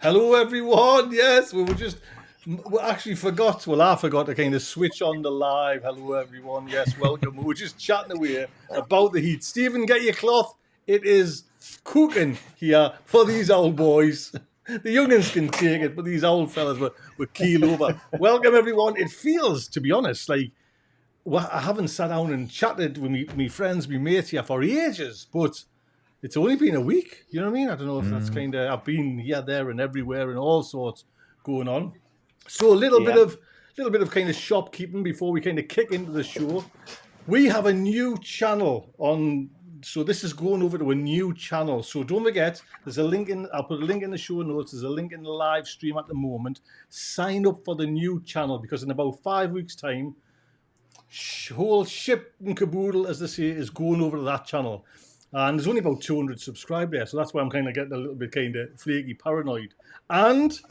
Hello, everyone. Yes, we actually forgot. Well, I forgot to kind of switch on the live. Hello, everyone. Yes, welcome. We were just chatting away about the heat. Stephen, get your cloth. It is cooking here for these old boys. The youngins can take it, but these old fellas were keel over. Welcome, everyone. It feels, to be honest, like I haven't sat down and chatted with me friends, me mates here for ages, but it's only been a week. You know what I mean? I don't know if that's kind of, I've been here, there, and everywhere, and all sorts going on. So a little bit of kind of shopkeeping before we kind of kick into the show. We have a new channel on. So this is going over to a new channel. So don't forget, there's a link in. I'll put a link in the show notes. There's a link in the live stream at the moment. Sign up for the new channel because in about 5 weeks' time, whole ship and caboodle, as they say, is going over to that channel. And there's only about 200 subscribers there, so that's why I'm kind of getting a little bit kind of flaky paranoid. And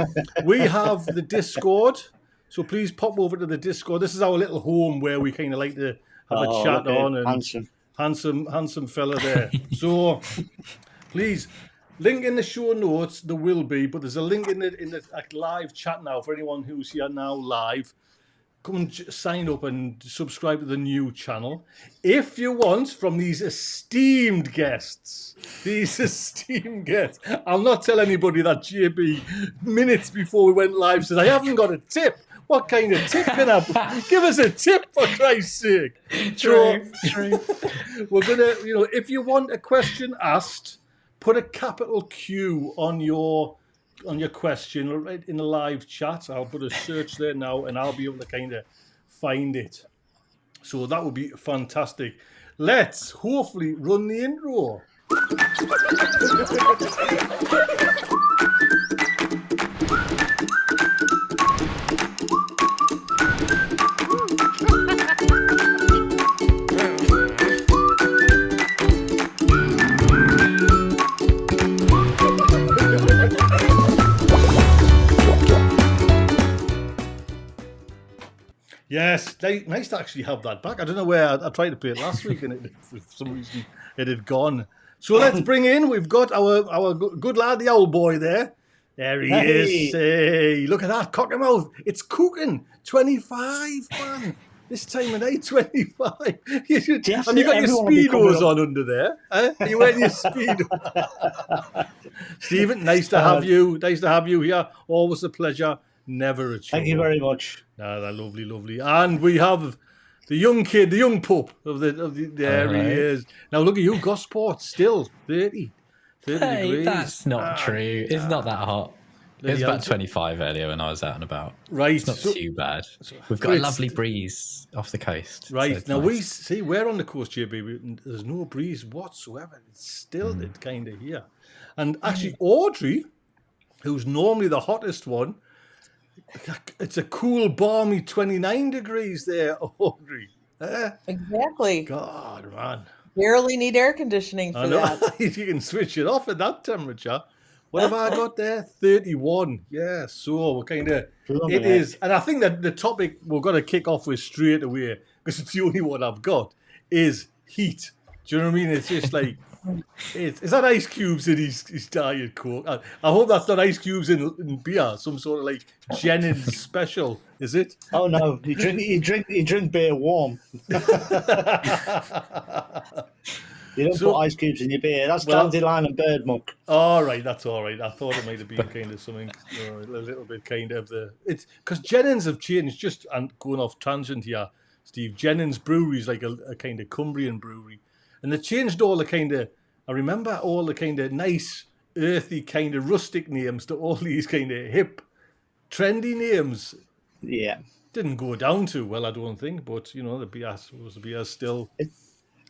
we have the Discord, so please pop over to the Discord. This is our little home where we kind of like to have a chat on. And handsome fella there. So please, link in the show notes. There will be, but there's a link in the live chat now for anyone who's here now live. Come and sign up and subscribe to the new channel. If you want, from these esteemed guests, I'll not tell anybody that JB, minutes before we went live, said, I haven't got a tip. What kind of tip can I give us a tip, for Christ's sake? True. We're going to, if you want a question asked, put a capital Q on your question right in the live chat. I'll put a search there now and I'll be able to kind of find it. So that would be fantastic. Let's hopefully run the intro. Yes, nice to actually have that back. I don't know where I tried to play it last week and for some reason it had gone. So let's bring in, we've got our good lad, the old boy there. There he is. Hey, look at that, cock him out. It's cooking. 25, man. This time of night, 25. And you got your Speedos on under there. Huh? Are you wearing your Speedo? Stephen, nice to have you. Nice to have you here. Always a pleasure. Never a chore. Thank you very much. That's lovely. And we have the young kid, the young pup of the there he is. Now look at you, Gosport, still 30 degrees. That's not true. It's not that hot. It was about 25 earlier when I was out and about. Right. It's not too bad. We've got a lovely breeze off the coast. Right. So now nice. We're on the coast, JB. There's no breeze whatsoever. It's stilted kind of here. And actually Audrey, who's normally the hottest one, it's a cool, balmy 29 degrees there, Audrey. Exactly. God, man. Barely need air conditioning for that. You can switch it off at that temperature. What have I got there? 31. Yeah, so we're kind of... It is. And I think that the topic we're going to kick off with straight away, because it's the only one I've got, is heat. Do you know what I mean? It's just like... Is that ice cubes in his Diet Coke? I hope that's not ice cubes in beer, some sort of like Jennings special, is it? Oh no, you drink beer warm. You don't put ice cubes in your beer. That's dandelion and bird muck. All right, that's all right. I thought it might have been kind of something, a little bit kind of it's because Jennings have changed. Just and going off tangent here, Steve. Jennings Brewery is like a kind of Cumbrian brewery. And they changed all the kind of, I remember all the kind of nice, earthy, kind of rustic names to all these kind of hip, trendy names. Yeah. Didn't go down too well, I don't think. But, the beer still...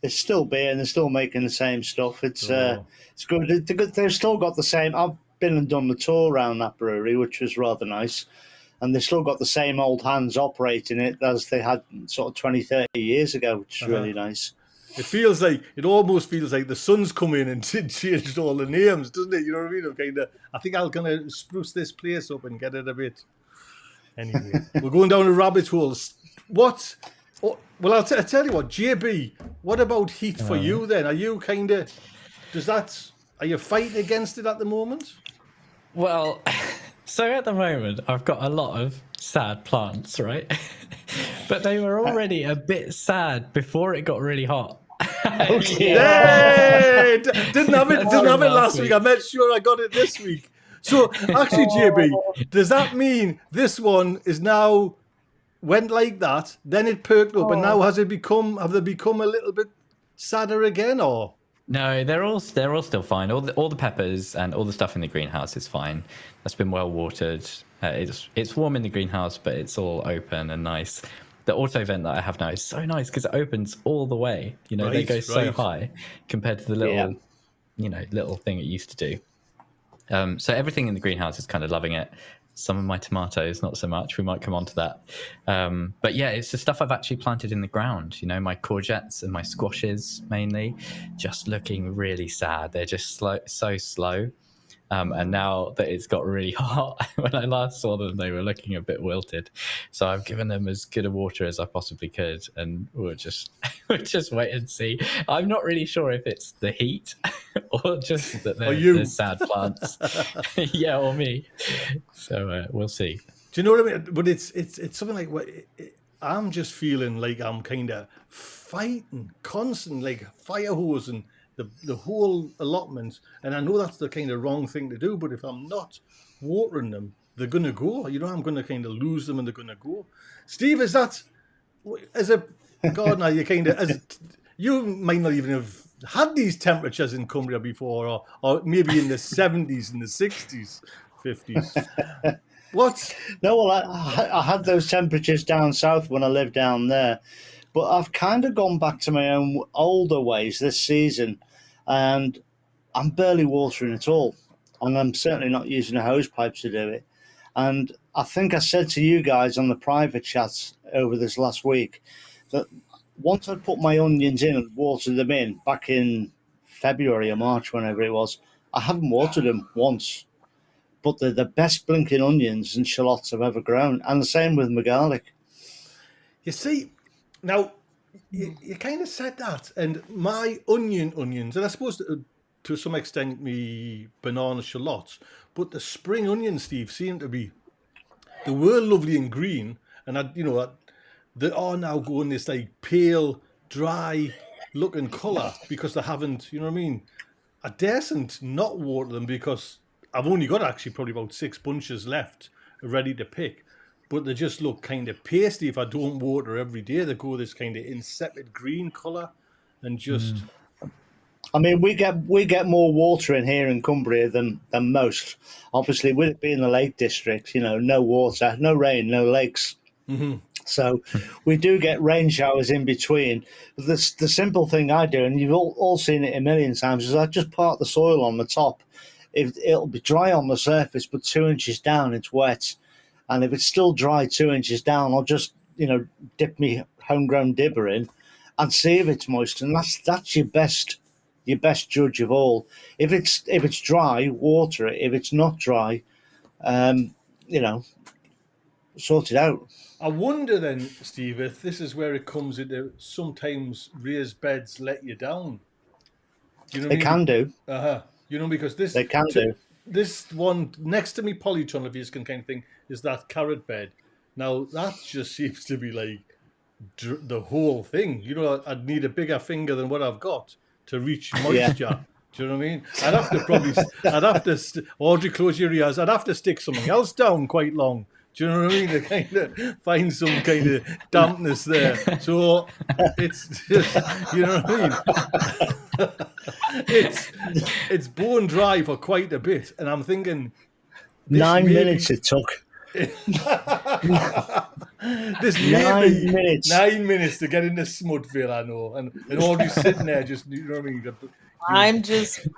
It's still beer and they're still making the same stuff. It's good. They've still got the same... I've been and done the tour around that brewery, which was rather nice. And they've still got the same old hands operating it as they had sort of 20, 30 years ago, which is really nice. It almost feels like the sun's come in and changed all the names, doesn't it? You know what I mean? I think I'm going to spruce this place up and get it a bit. Anyway, we're going down a rabbit hole. What? Oh, well, I'll tell you what, JB, what about heat for you then? Are you kind of, are you fighting against it at the moment? Well, So at the moment, I've got a lot of sad plants, right? But they were already a bit sad before it got really hot. Oh, dear. Hey, didn't have it last week. I made sure I got it this week. So actually, JB, does that mean this one is now went like that, then it perked up, and now have they become a little bit sadder again, or? No, they're all still fine. All the peppers and all the stuff in the greenhouse is fine. That's been well watered. It's warm in the greenhouse, but it's all open and nice. The auto vent that I have now is so nice because it opens all the way. You know, they go so high compared to the little, little thing it used to do. So everything in the greenhouse is kind of loving it. Some of my tomatoes, not so much. We might come on to that. But yeah, it's the stuff I've actually planted in the ground. You know, my courgettes and my squashes mainly, just looking really sad. They're just so slow. And now that it's got really hot, when I last saw them, they were looking a bit wilted. So I've given them as good a water as I possibly could, and we'll just wait and see. I'm not really sure if it's the heat or just that they're sad plants. Yeah, or me. So we'll see. Do you know what I mean? But it's something like I'm just feeling like I'm kind of fighting constant, like fire hosing the whole allotment, and I know that's the kind of wrong thing to do, but if I'm not watering them, they're going to go. You know, I'm going to kind of lose them and they're going to go. Steve, is that, as a gardener, you might not even have had these temperatures in Cumbria before, or maybe in the 70s and the 60s, 50s. What? No, well, I had those temperatures down south when I lived down there. But I've kind of gone back to my own older ways this season, and I'm barely watering at all. And I'm certainly not using a hose pipe to do it. And I think I said to you guys on the private chats over this last week that once I put my onions in and watered them in back in February or March, whenever it was, I haven't watered them once. But they're the best blinking onions and shallots I've ever grown. And the same with my garlic. You see, now, you kind of said that, and my onions, and I suppose to some extent me banana shallots, but the spring onions, Steve, seem to be, they were lovely and green, and they are now going this like pale, dry looking colour because they haven't, you know what I mean? I daresn't not water them because I've only got actually probably about 6 bunches left ready to pick. But they just look kind of pasty if I don't water every day. They go this kind of insipid green colour and just... I mean, we get more water in here in Cumbria than most. Obviously, with it being the Lake District, no water, no rain, no lakes. Mm-hmm. So we do get rain showers in between. But the simple thing I do, and you've all seen it a million times, is I just part the soil on the top. It'll be dry on the surface, but 2 inches down, it's wet. And if it's still dry 2 inches down, I'll just, dip me homegrown dibber in and see if it's moist. And that's your best judge of all. If it's dry, water it. If it's not dry, sort it out. I wonder then, Steve, if this is where it comes into sometimes raised beds let you down. Do you know what I mean? Can do. Because this... They can do. This one next to me, polytunnel, if you can kind of thing, is that carrot bed. Now that just seems to be like the whole thing. I'd need a bigger finger than what I've got to reach moisture. Yeah. Do you know what I mean? I'd have to, Audrey, close your ears. I'd have to stick something else down quite long. Do you know what I mean? To kind of find some kind of dampness there. So it's just, you know what I mean? It's bone dry for quite a bit, and I'm thinking 9 minutes it took. This 9 minutes. 9 minutes to get in the Smudville, I know, and Audrey's sitting there just, you know what I mean? I'm just,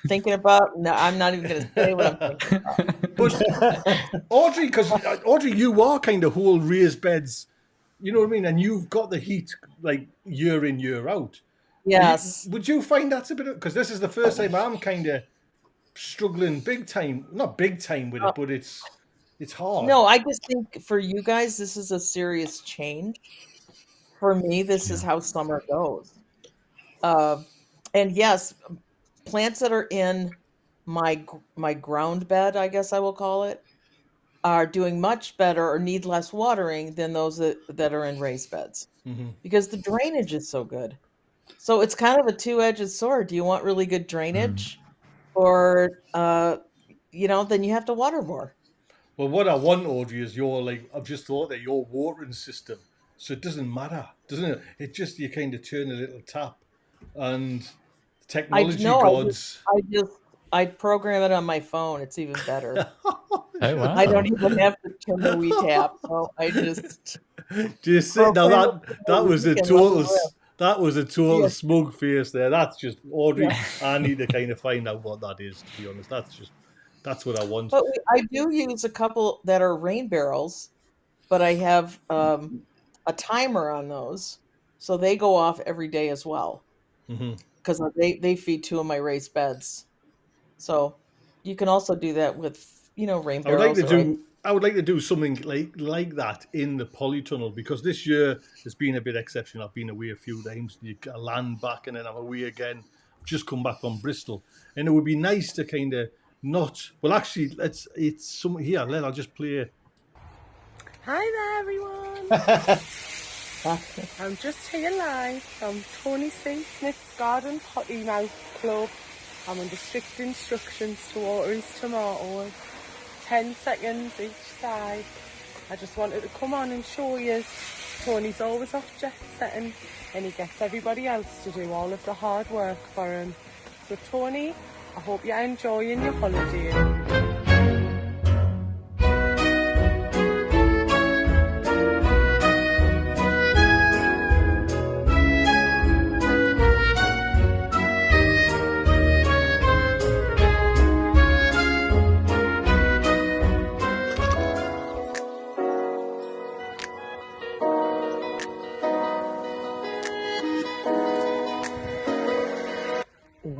thinking about. No, I'm not even going to say what I'm thinking about. But Audrey, you are kind of whole raised beds, you know what I mean? And you've got the heat like year in, year out. Yes. Would you find that's a bit, because this is the first time I'm kind of struggling big time, not big time with it, but it's hard. No, I just think for you guys, this is a serious change. For me, this is how summer goes. And yes, plants that are in my ground bed, I guess I will call it, are doing much better or need less watering than those that are in raised beds because the drainage is so good. So it's kind of a two-edged sword. Do you want really good drainage, or then you have to water more. Well, what I want, Audrey, is I've just thought that your watering system, so it doesn't matter, doesn't it? It just, you kind of turn a little tap and I technology know. gods. I program it on my phone. It's even better. Oh wow! I don't even have to turn the wee tap. So I just Just sit now. program it That so was we a can total. let it rip. That was a total Yeah. smug face there. That's just Audrey. Yeah. I need to kind of find out what that is. To be honest, that's what I want. But I do use a couple that are rain barrels, but I have a timer on those, so they go off every day as well because they feed two of my raised beds. So you can also do that with rain I would like barrels. to do something like that in the polytunnel, because this year has been a bit exceptional. I've been away a few times. You land back and then I'm away again. I've just come back from Bristol, and it would be nice to kind of not. Well, actually, it's some here. I'll just play. Hi there, everyone. I'm just here live from Tony C. Smith's Garden Potty Mouth Club. I'm under strict instructions to water his tomatoes. 10 seconds each side. I just wanted to come on and show you. Tony's always off jet setting and he gets everybody else to do all of the hard work for him. So Tony, I hope you're enjoying your holiday.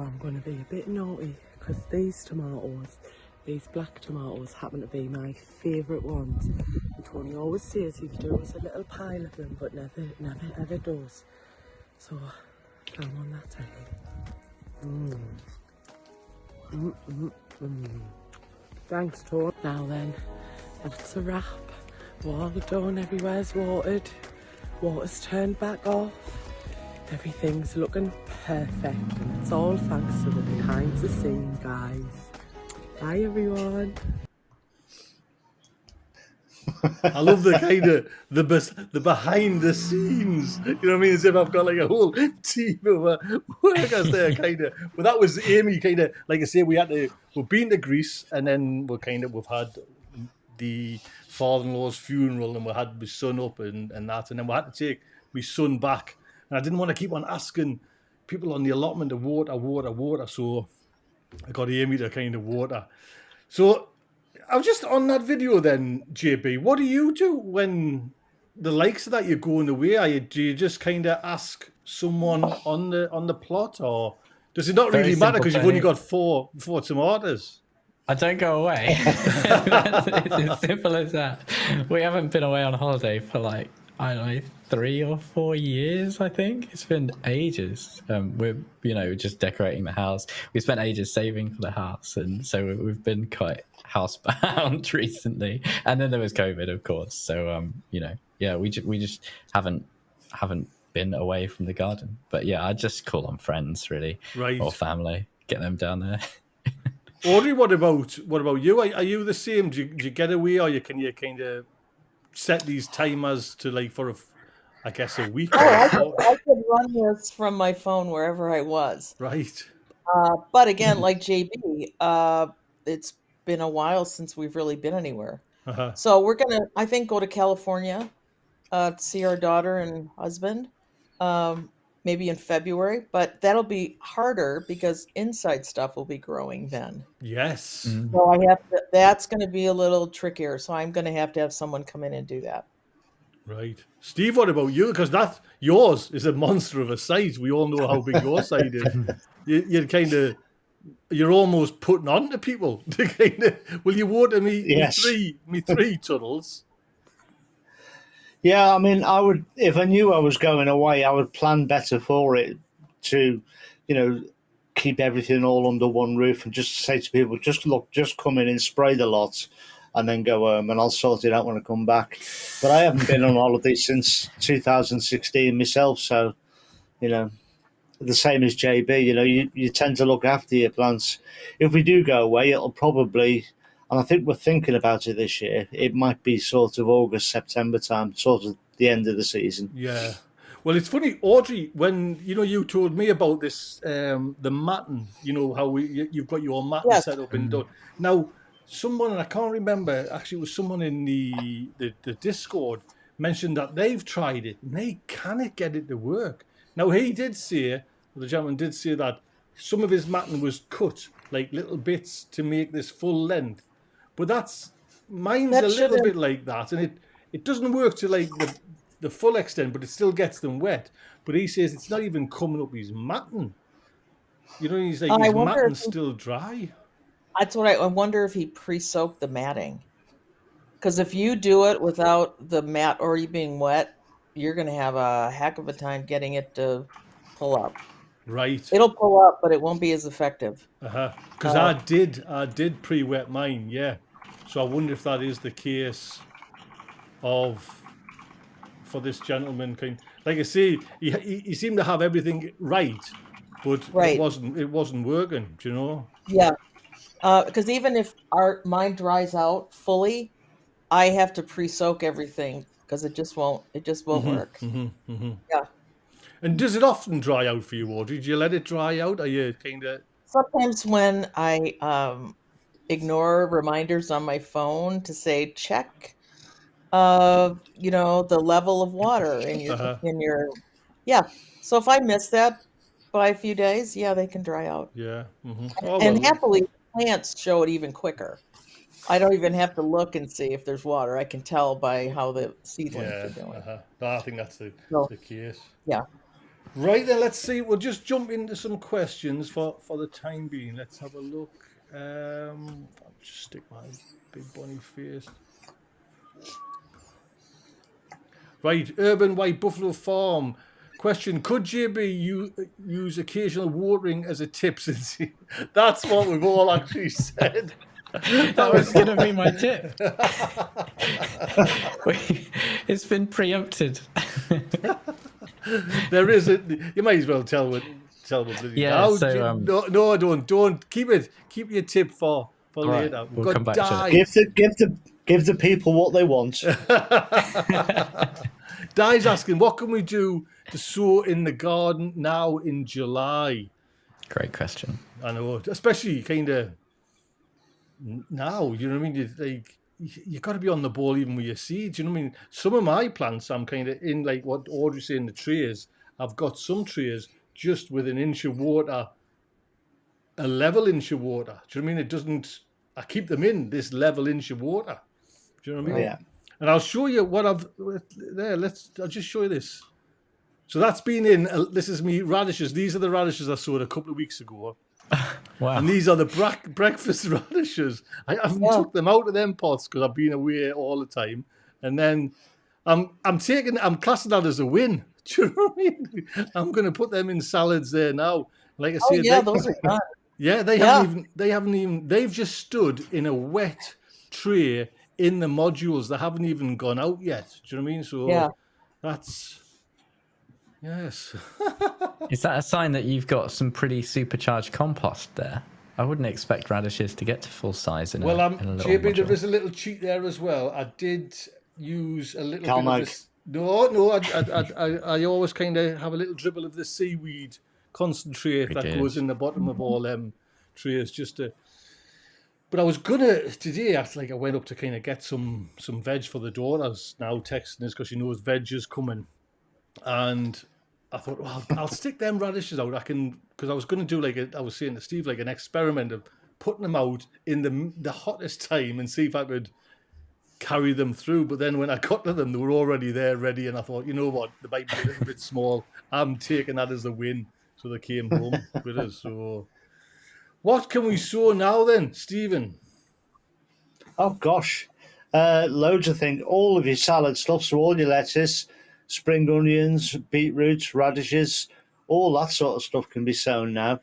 I'm going to be a bit naughty because these black tomatoes happen to be my favourite ones. And Tony always says he does a little pile of them, but never ever does. So I'm on that time. Thanks, Tony. Now then, that's a wrap. We're all done, everywhere's watered. Water's turned back off. Everything's looking perfect, and it's all thanks to the behind the scenes guys. Bye everyone. I love the kind of the behind the scenes. You know what I mean? As if I've got like a whole team of workers there, kind of. But that was Amy, kind of like I say. We've been to Greece, and then we've had the father-in-law's funeral, and we had my son up and that, and then we had to take my son back. And I didn't want to keep on asking people on the allotment to water. So I got Amy to kind of water. So I was just on that video then, JB. What do you do when the likes of that you're going away? Do you just kind of ask someone on the plot, or does it not really matter because you've only got four tomatoes? I don't go away. It's as simple as that. We haven't been away on holiday for like, I don't know, 3 or 4 years, I think. It's been ages. We're, just decorating the house. We spent ages saving for the house, and so we've been quite housebound recently. And then there was COVID, of course. So, we just haven't been away from the garden. But yeah, I just call on friends, really, Right, or family, get them down there. Audrey, what about you? Are you the same? Do you get away, or can you kind of set these timers to like for a week? I could run this from my phone wherever I was. Right. But again, like JB, it's been a while since we've really been anywhere. So we're gonna, I think, go to California to see our daughter and husband, maybe in February. But that'll be harder because inside stuff will be growing then. Yes. So that's going to be a little trickier. So I'm going to have someone come in and do that. Right. Steve, what about you? Because yours is a monster of a site. We all know how big your site is. You're almost putting on to people to kind of, will you water me, Yes. me three tunnels? Yeah, I mean, I would, if I knew I was going away, I would plan better for it to, keep everything all under one roof and just say to people, just come in and spray the lot and then go home, and I'll sort it out when I come back. But I haven't been on holiday since 2016 myself, so, the same as JB, you tend to look after your plants. If we do go away, it'll probably, and I think we're thinking about it this year, it might be sort of August, September time, sort of the end of the season. Yeah. Well, it's funny, Audrey, when, you told me about this, the matting, how you've got your matting Yes. set up and done. Now, someone, and I can't remember, actually it was someone in the Discord, mentioned that they've tried it and they cannot get it to work. Now, he did say, the gentleman did say that some of his matting was cut, like little bits to make this full length. But mine's a little bit like that, and it doesn't work to like the full extent, but it still gets them wet. But he says it's not even coming up his matting. He's like, his matting's still dry. That's what I wonder, if he pre-soaked the matting. Because if you do it without the mat already being wet, you're going to have a heck of a time getting it to pull up. Right. It'll pull up, but it won't be as effective. Because I did pre-wet mine, yeah. So I wonder if that is the case for this gentleman. Like I say, he seemed to have everything right, but it wasn't working. Do you know? Yeah. Because even if mine dries out fully, I have to pre-soak everything because it just won't work. Yeah. And does it often dry out for you, Audrey? Do you let it dry out? Are you kind of... Sometimes when I ignore reminders on my phone to say check, the level of water in your yeah. So if I miss that by a few days, they can dry out. Yeah. And happily, plants show it even quicker. I don't even have to look and see if there's water. I can tell by how the seedlings are doing. I think that's the case. Yeah. Right then, let's see. We'll just jump into some questions for the time being. Let's have a look. I'll just stick my big bunny face. Right, Urban White Buffalo Farm. Question, could JB use occasional watering as a tip? Since that's what we've all actually said. That was going to be my tip. It's been preempted. There is you might as well tell what. Yeah. No, don't keep it. Keep your tip for later. Right, we'll come back to it. Give the people what they want. Di's asking, what can we do to sow in the garden now in July? Great question. I know, especially kind of now. You know what I mean? You got to be on the ball even with your seeds. You know what I mean? Some of my plants, I'm kind of in like what Audrey's saying, the trays. I've got some trays just with an inch of water, a level inch of water. Do you know what I mean? It doesn't. I keep them in this level inch of water. Do you know what I mean? Yeah. And I'll show you what I've there. I'll just show you this. So that's been in. This is me radishes. These are the radishes I sowed a couple of weeks ago. Wow. And these are the breakfast radishes. I haven't took them out of them pots because I've been away all the time. And then I'm classing that as a win. Do you know what I mean? I'm going to put them in salads there now. Like I said, those are done. Yeah, they've just stood in a wet tray in the modules. They haven't even gone out yet. Do you know what I mean? So that's, yes. Is that a sign that you've got some pretty supercharged compost there? I wouldn't expect radishes to get to full size in a little JB, module. there is a little cheat there as well. I did use a little bit of this. No, I always kind of have a little dribble of the seaweed concentrate that goes in the bottom of all them trays just to. But I was gonna today. I went up to kind of get some veg for the daughters. Now texting us because she knows veg is coming, and I thought, well, I'll stick them radishes out. Because I was going to do I was saying to Steve, like an experiment of putting them out in the hottest time and see if I could carry them through. But then when I got to them, they were already there, ready, and I thought, you know what, they might be a little bit small. I'm taking that as a win. So they came home with us. So, what can we sow now then, Stephen? Oh gosh, loads of things. All of your salad stuff, so all your lettuce, spring onions, beetroots, radishes, all that sort of stuff can be sown now.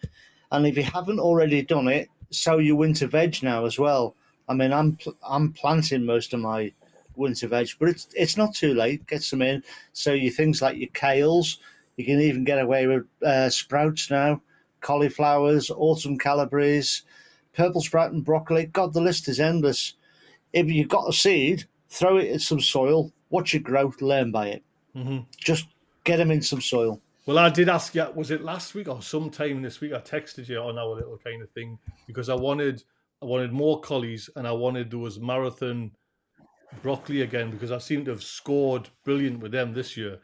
And if you haven't already done it, sow your winter veg now as well. I mean, I'm planting most of my winter veg, but it's not too late. Get some in. So you things like your kales, you can even get away with sprouts now, cauliflowers, autumn calabrese, purple sprout and broccoli. God, the list is endless. If you've got a seed, throw it in some soil, watch it grow, learn by it. Just get them in some soil. Well, I did ask you, was it last week or sometime this week? I texted you on our little kind of thing because I wanted more collies and I wanted those marathon broccoli again because I seem to have scored brilliant with them this year.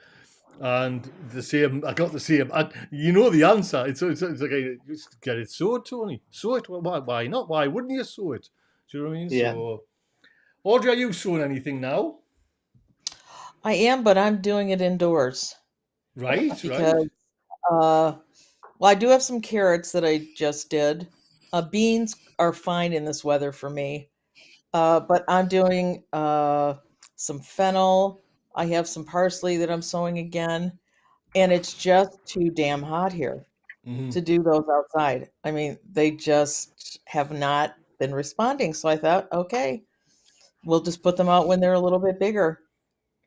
And I got the same. You know the answer. It's like, just get it sowed, Tony. Sow it. Why not? Why wouldn't you sow it? Do you know what I mean? Yeah. So, Audrey, are you sowing anything now? I am, but I'm doing it indoors. Right, because, well, I do have some carrots that I just did. Beans are fine in this weather for me, but I'm doing some fennel. I have some parsley that I'm sowing again, and it's just too damn hot here to do those outside. I mean, they just have not been responding. So I thought, okay, we'll just put them out when they're a little bit bigger.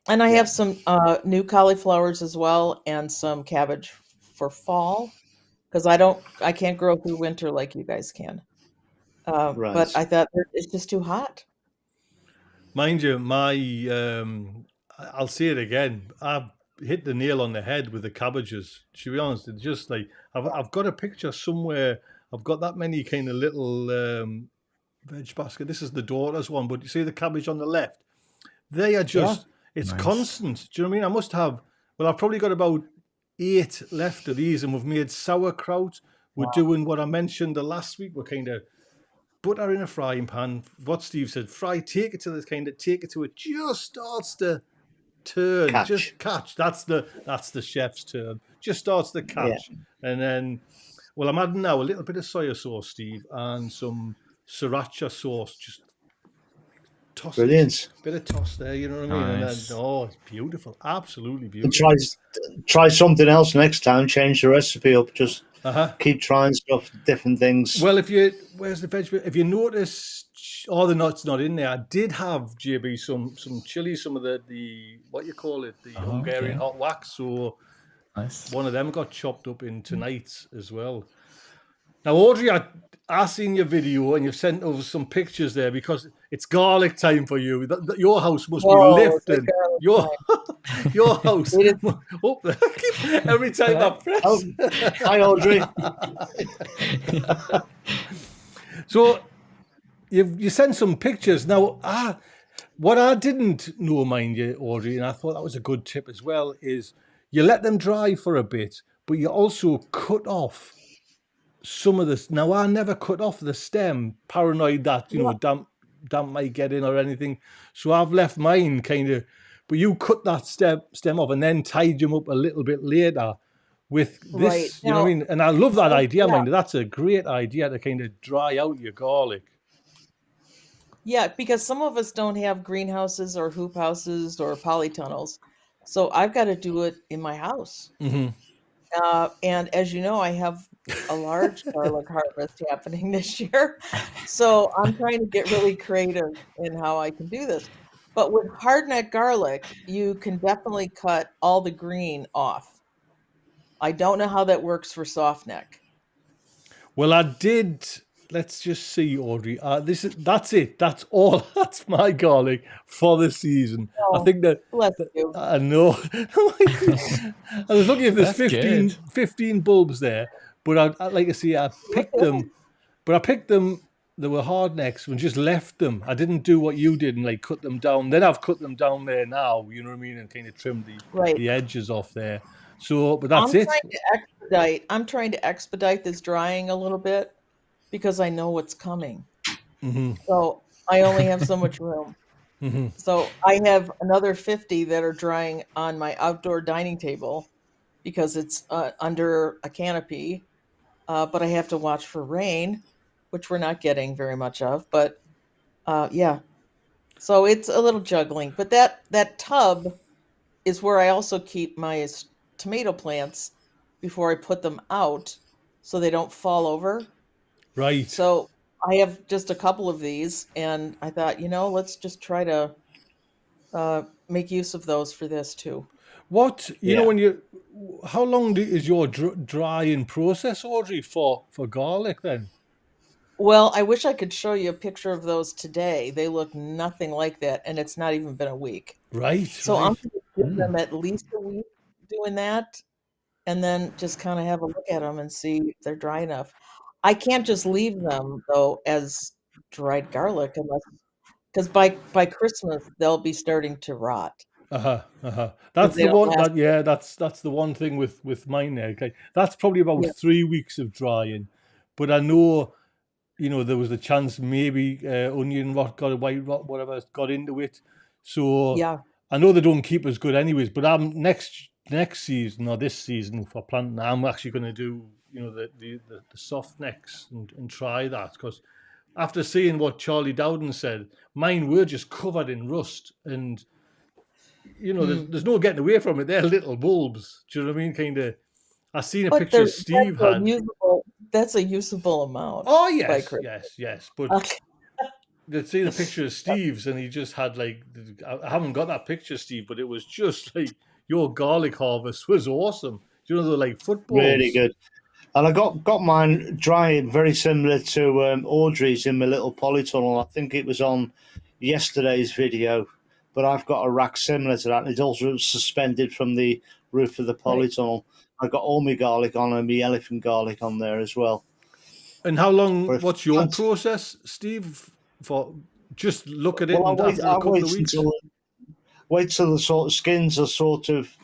And I have some new cauliflowers as well and some cabbage for fall because I can't grow through winter like you guys can. Right. But I thought it's just too hot. Mind you, I'll say it again. I've hit the nail on the head with the cabbages. To be honest, it's just like I've got a picture somewhere. I've got that many kind of little veg basket. This is the daughter's one, but you see the cabbage on the left. They are just it's Nice. constant. Do you know what I mean? I must have. Well, I've probably got about 8 left of these, and we've made sauerkraut. We're doing what I mentioned the last week. We're kind of butter in a frying pan. What Steve said, take it till it just starts to turn, Catch. just catch. That's the chef's term. Just starts to catch, and then, well, I'm adding now a little bit of soy sauce, Steve, and some sriracha sauce. Just toss Brilliant. it, bit of toss there. You know what I mean? Nice. And then, it's beautiful, absolutely And beautiful. try something else next time. Change the recipe up. Just keep trying stuff, different things. Well, where's the veg? If you notice, the nuts not in there. I did have JB some chili, some of the what you call it, the Hungarian hot wax. So Nice. one of them got chopped up in tonight's as well. Now, Audrey, I seen your video and you've sent over some pictures there because it's garlic time for you. Your house must be lifting. Your house. Every time I press. Oh, hi, Audrey. So you sent some pictures. Now, what I didn't know, mind you, Audrey, and I thought that was a good tip as well, is you let them dry for a bit, but you also cut off some of this. Now, I never cut off the stem, paranoid that, damp might get in or anything. So I've left mine kind of, but you cut that stem off and then tied them up a little bit later with this, Right. you know what I mean? And I love that idea, mind you. That's a great idea to kind of dry out your garlic. Yeah, because some of us don't have greenhouses or hoop houses or polytunnels. So I've got to do it in my house. And as you know, I have a large garlic harvest happening this year. So I'm trying to get really creative in how I can do this. But with hardneck garlic, you can definitely cut all the green off. I don't know how that works for softneck. Well, I did. Let's just see, Audrey. That's it. That's all. That's my garlic for the season. I think Bless you. I know. I was looking if there's 15 bulbs there, but I like to see. I picked them, but I picked them. They were hard necks and just left them. I didn't do what you did and like cut them down. Then I've cut them down there now. You know what I mean, and kind of trimmed the edges off there. So, but that's it. I'm trying to expedite this drying a little bit because I know what's coming. So I only have so much room. So I have another 50 that are drying on my outdoor dining table because it's under a canopy. But I have to watch for rain, which we're not getting very much of. But yeah, so it's a little juggling. But that tub is where I also keep my tomato plants before I put them out. so they don't fall over. Right. So I have just a couple of these, and I thought, let's just try to make use of those for this too. What, Yeah. how long is your drying process, Audrey, for garlic then? Well, I wish I could show you a picture of those today. They look nothing like that, and it's not even been a week. Right, So right. I'm going to give them at least a week doing that, and then just kind of have a look at them and see if they're dry enough. I can't just leave them though as dried garlic because by Christmas they'll be starting to rot because That's they the don't one last. that's the one thing with mine there. Okay. That's probably about Yeah, 3 weeks of drying. But I know, there was a chance maybe onion rot, got a white rot, whatever, got into it. So yeah, I know they don't keep as good anyways, but I'm next season or this season for planting, I'm actually going to do, the soft necks and try that, because after seeing what Charlie Dowden said, mine were just covered in rust, and there's no getting away from it. They're little bulbs. Do you know what I mean? Kind of. I seen a but picture Steve had. that's a usable amount Oh by yes, Christmas. yes. But Okay. they'd seen a picture of Steve's, and he just had like, I haven't got that picture, Steve, but it was just like, your garlic harvest was awesome. They're like footballs. Really good. And I got mine drying very similar to Audrey's in my little polytunnel. I think it was on yesterday's video, but I've got a rack similar to that. It's also suspended from the roof of the polytunnel. I've got all my garlic on and my elephant garlic on there as well. And how long? What's your process, Steve? For just look at it and after a couple of weeks. Wait till the sort of skins are sort of,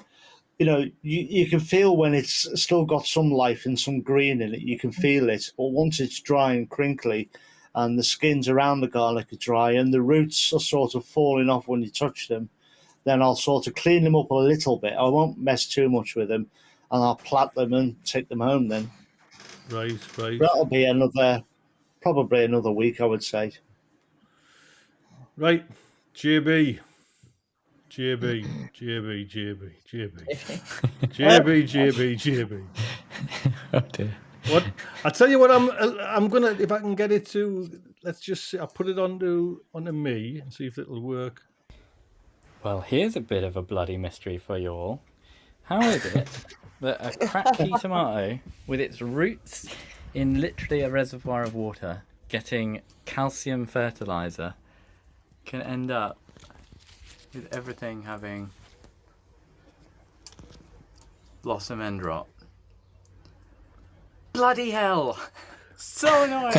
you can feel when it's still got some life and some green in it. You can feel it, but once it's dry and crinkly, and the skins around the garlic are dry, and the roots are sort of falling off when you touch them, then I'll sort of clean them up a little bit. I won't mess too much with them, and I'll plat them and take them home then. Right. That'll be probably another week, I would say. Right, JB. Oh dear. What? I tell you what, I'm gonna, if I can get it to, let's just see, I'll put it onto me and see if it'll work. Well, here's a bit of a bloody mystery for you all. How is it that a cracky tomato with its roots in literally a reservoir of water getting calcium fertilizer can end up with everything having blossom end rot? Bloody hell! So annoying!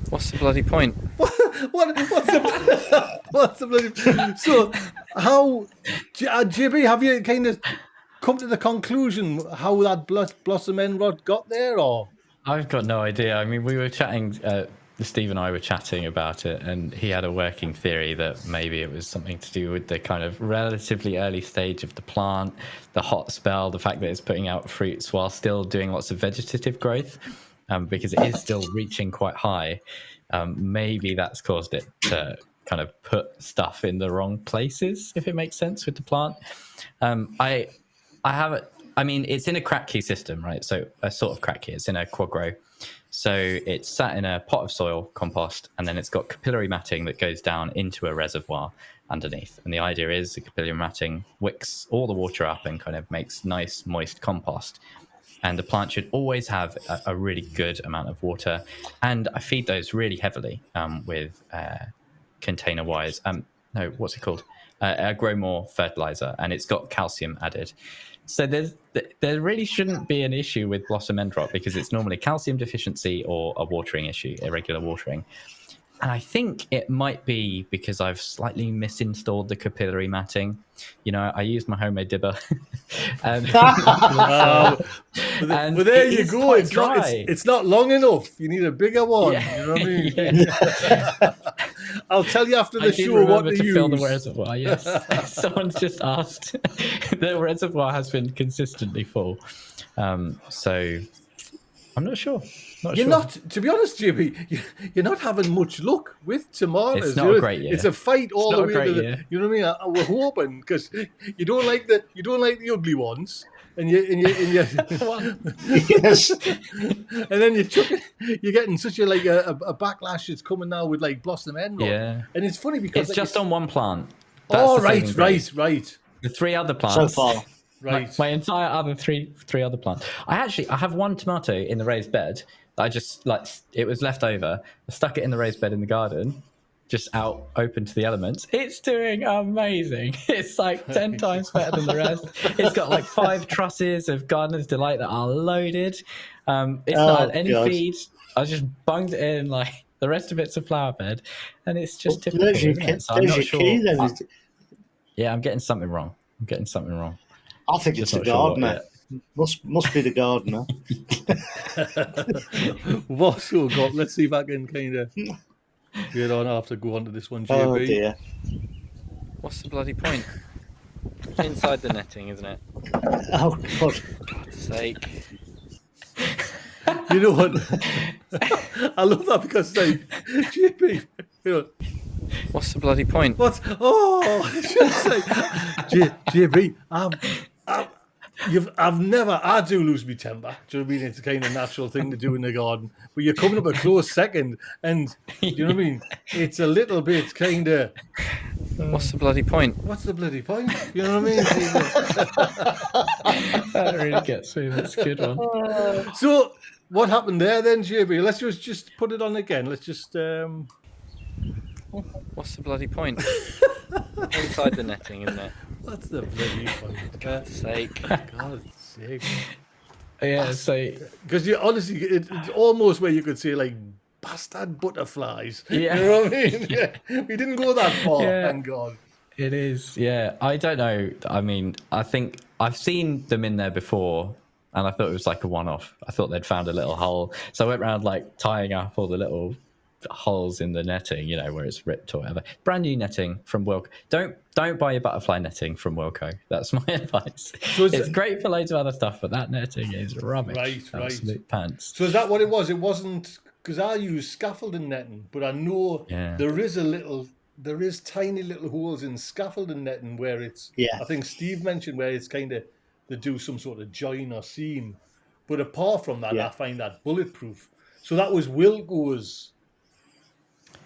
What's the bloody point? What's the bloody? So, how, JB, have you kind of come to the conclusion how that blossom end rot got there, or? I've got no idea. I mean, we were chatting. Steve and I were chatting about it, and he had a working theory that maybe it was something to do with the kind of relatively early stage of the plant, the hot spell, the fact that it's putting out fruits while still doing lots of vegetative growth, because it is still reaching quite high. Maybe that's caused it to kind of put stuff in the wrong places, if it makes sense with the plant. I have it. I mean, it's in a crack key system, right? So a sort of crack key. It's in a quad grow. So it's sat in a pot of soil compost, and then it's got capillary matting that goes down into a reservoir underneath. And the idea is the capillary matting wicks all the water up and kind of makes nice, moist compost. And the plant should always have a really good amount of water. And I feed those really heavily with container-wise. No, what's it called? A Grow More fertilizer, and it's got calcium added. So there really shouldn't be an issue with blossom end rot because it's normally calcium deficiency or a watering issue, irregular watering. And I think it might be because I've slightly misinstalled the capillary matting. I used my homemade dibber. But there you go. It's not long enough. You need a bigger one. Yeah. You know what I mean? Yeah. I'll tell you after the show what to use. Fill the reservoir. Yes, someone's just asked. The reservoir has been consistently full, so I'm not sure. You're not, to be honest, JB, you're not having much luck with tomatoes. It's not a great year. It's a fight all the way to the. Year. You know what I mean? We're hoping because you don't like the ugly ones, and you Yes. and then you're getting such a backlash. It's coming now with like blossom end. Yeah, and it's funny because it's just on one plant. Oh, right. The 3 other plants So far. Right. My entire other three other plants. I have one tomato in the raised bed that I just it was left over. I stuck it in the raised bed in the garden, just out open to the elements. It's doing amazing. It's like 10 times better than the rest. It's got like 5 trusses of Gardener's Delight that are loaded. It's not had any feed. I just bunged it in like the rest of it's a flower bed, and it's just typical. Isn't it? So I'm not sure. Yeah, I'm getting something wrong. I think it's the gardener. Must be the gardener. What's your got? Let's see if I can kind of get on. I have to go on to this one, JB. Oh dear. What's the bloody point? It's inside the netting, isn't it? Oh God. For God's sake. You know what? I love that because like JB, you know. What's the bloody point? What? Oh, I should say, JB, I do lose my temper. Do you know what I mean? It's a kind of natural thing to do in the garden. But you're coming up a close second, and you know what I mean? It's a little bit kind of. What's the bloody point? What's the bloody point? You know what I mean? That really gets me. That's a good one. So, what happened there then, JB? Let's just put it on again. Let's just. What's the bloody point? Inside the netting, isn't it? What's the bloody point? For God's sake. God's sake. Yeah, so because you honestly, it's almost where you could say like bastard butterflies. Yeah. You know what I mean? Yeah. We didn't go that far, thank God. It is, yeah. I don't know. I mean, I think I've seen them in there before, and I thought it was like a one-off. I thought they'd found a little hole, so I went around like tying up all the little holes in the netting, you know, where it's ripped or whatever. Brand new netting from Wilco. Don't buy your butterfly netting from Wilco. That's my advice. So it's great for loads of other stuff, but that netting is rubbish. Right. Absolute pants. So is that what it was? It wasn't because I use scaffolding netting, but I know there is tiny little holes in scaffolding netting where it's. Yeah. I think Steve mentioned where it's kind of they do some sort of join or seam, but apart from that, I find that bulletproof. So that was Wilco's.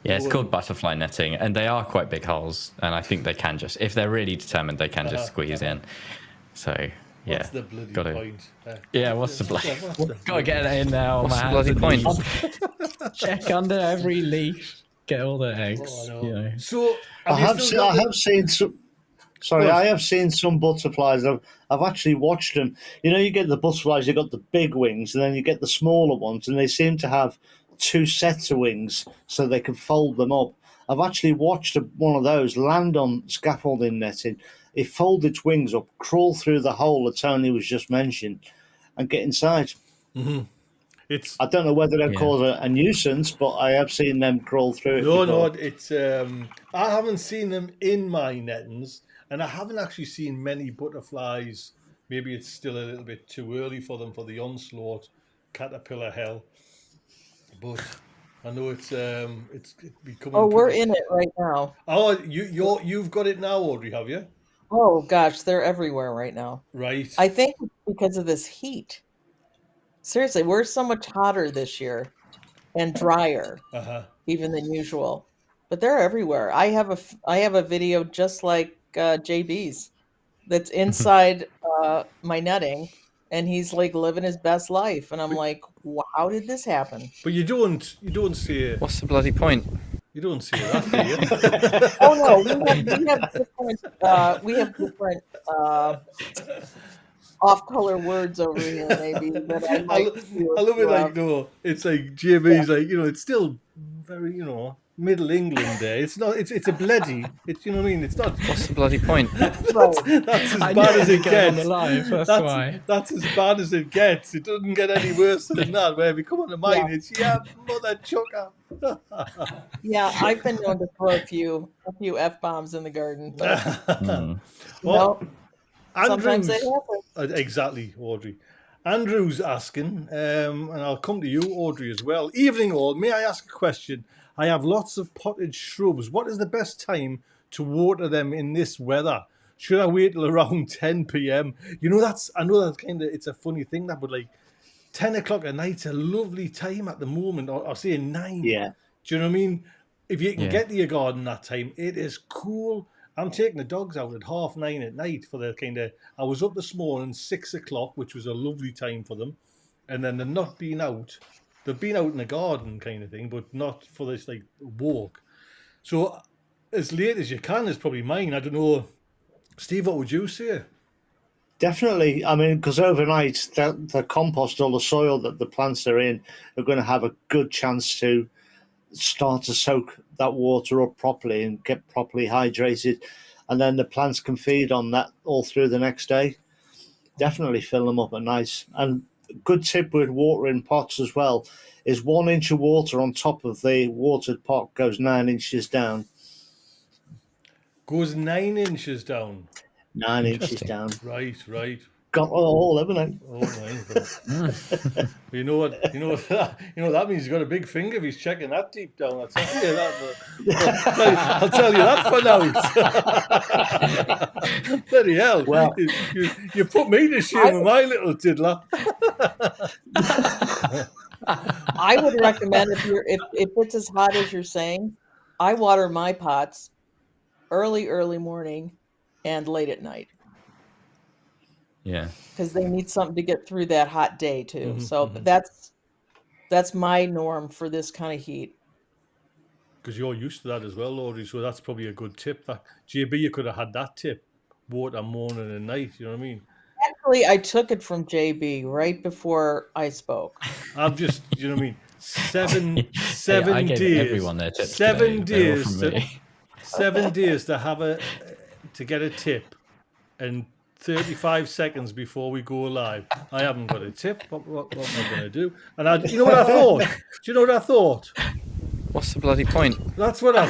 Yeah, it's called butterfly netting, and they are quite big holes, and I think they can just, if they're really determined, they can just squeeze in. So, yeah. What's the bloody point? What's the bloody Gotta get it in now. What's the bloody point? Check under every leaf, get all the eggs. Oh, you know. So, I have seen some. Sorry, I have seen some butterflies. I've actually watched them. You know, you get the butterflies, you got the big wings, and then you get the smaller ones, and they seem to have 2 sets of wings so they can fold them up. I've actually watched one of those land on scaffolding netting. It folded its wings up, crawl through the hole that Tony was just mentioned, and get inside. Mm-hmm. I don't know whether they cause a nuisance, but I have seen them crawl through it. No, it's. I haven't seen them in my nettings, and I haven't actually seen many butterflies. Maybe it's still a little bit too early for them for the onslaught, caterpillar hell. But I know it's becoming. Oh, we're in it right now. Oh, you've got it now, Audrey, have you? Oh gosh, they're everywhere right now. Right. I think because of this heat. Seriously, we're so much hotter this year and drier, even than usual. But they're everywhere. I have a video just like JB's that's inside my netting. And he's like living his best life, and I'm like, wow, how did this happen? But you don't see it. What's the bloody point? You don't see that, do you? Oh no, we have different off-color words over here, maybe. That I love it. Like no, it's like JB's like it's still very Middle England there. It's not. It's a bloody. It's what I mean. It's not. What's the bloody point? That's as bad as it gets. That's why. That's as bad as it gets. It doesn't get any worse than that. Where if you come on to mine, it's mother chucker. Yeah, I've been known to throw a few F-bombs in the garden. But, well, sometimes they happen. Exactly, Audrey. Andrew's asking, and I'll come to you, Audrey, as well. Evening all, may I ask a question? I have lots of potted shrubs. What is the best time to water them in this weather? Should I wait till around 10 p.m.? I know that's it's a funny thing, that, but like 10 o'clock at night's a lovely time at the moment, or say 9. Yeah. Do you know what I mean? If you can Yeah. get to your garden that time, it is cool. I'm taking the dogs out at 9:30 at night for the I was up this morning 6 o'clock, which was a lovely time for them, and then they're not been out. They've been out in the garden kind of thing, but not for this like walk. So as late as you can is probably mine. I don't know, Steve. What would you say? Definitely. I mean, because overnight, the compost or the soil that the plants are in are going to have a good chance to start to soak that water up properly and get properly hydrated. And then the plants can feed on that all through the next day. Definitely fill them up at night. And a good tip with watering pots as well is 1 inch of water on top of the watered pot goes 9 inches down. Goes 9 inches down. 9 inches Interesting. down. Right. Got all, haven't I? Oh my! You know what? That means he's got a big finger if he's checking that deep down. I'll tell you that. I'll tell you that for now. Bloody hell! Well- you put me to shame with my little diddler. I would recommend if it's as hot as you're saying, I water my pots early morning and late at night Yeah. because they need something to get through that hot day too. So that's my norm for this kind of heat. Because you're used to that as well, Audrey. So that's probably a good tip. That JB, you could have had that tip: water morning and night. You know what I mean? Actually, I took it from JB right before I spoke. I'm just, you know what I mean? Seven I gave days. everyone their tips 7 today. They're all days. from me. 7 days to get a tip, and 35 seconds before we go live. I haven't got a tip. What am I going to do? And you know what I thought? Do you know what I thought? What's the bloody point? That's what I.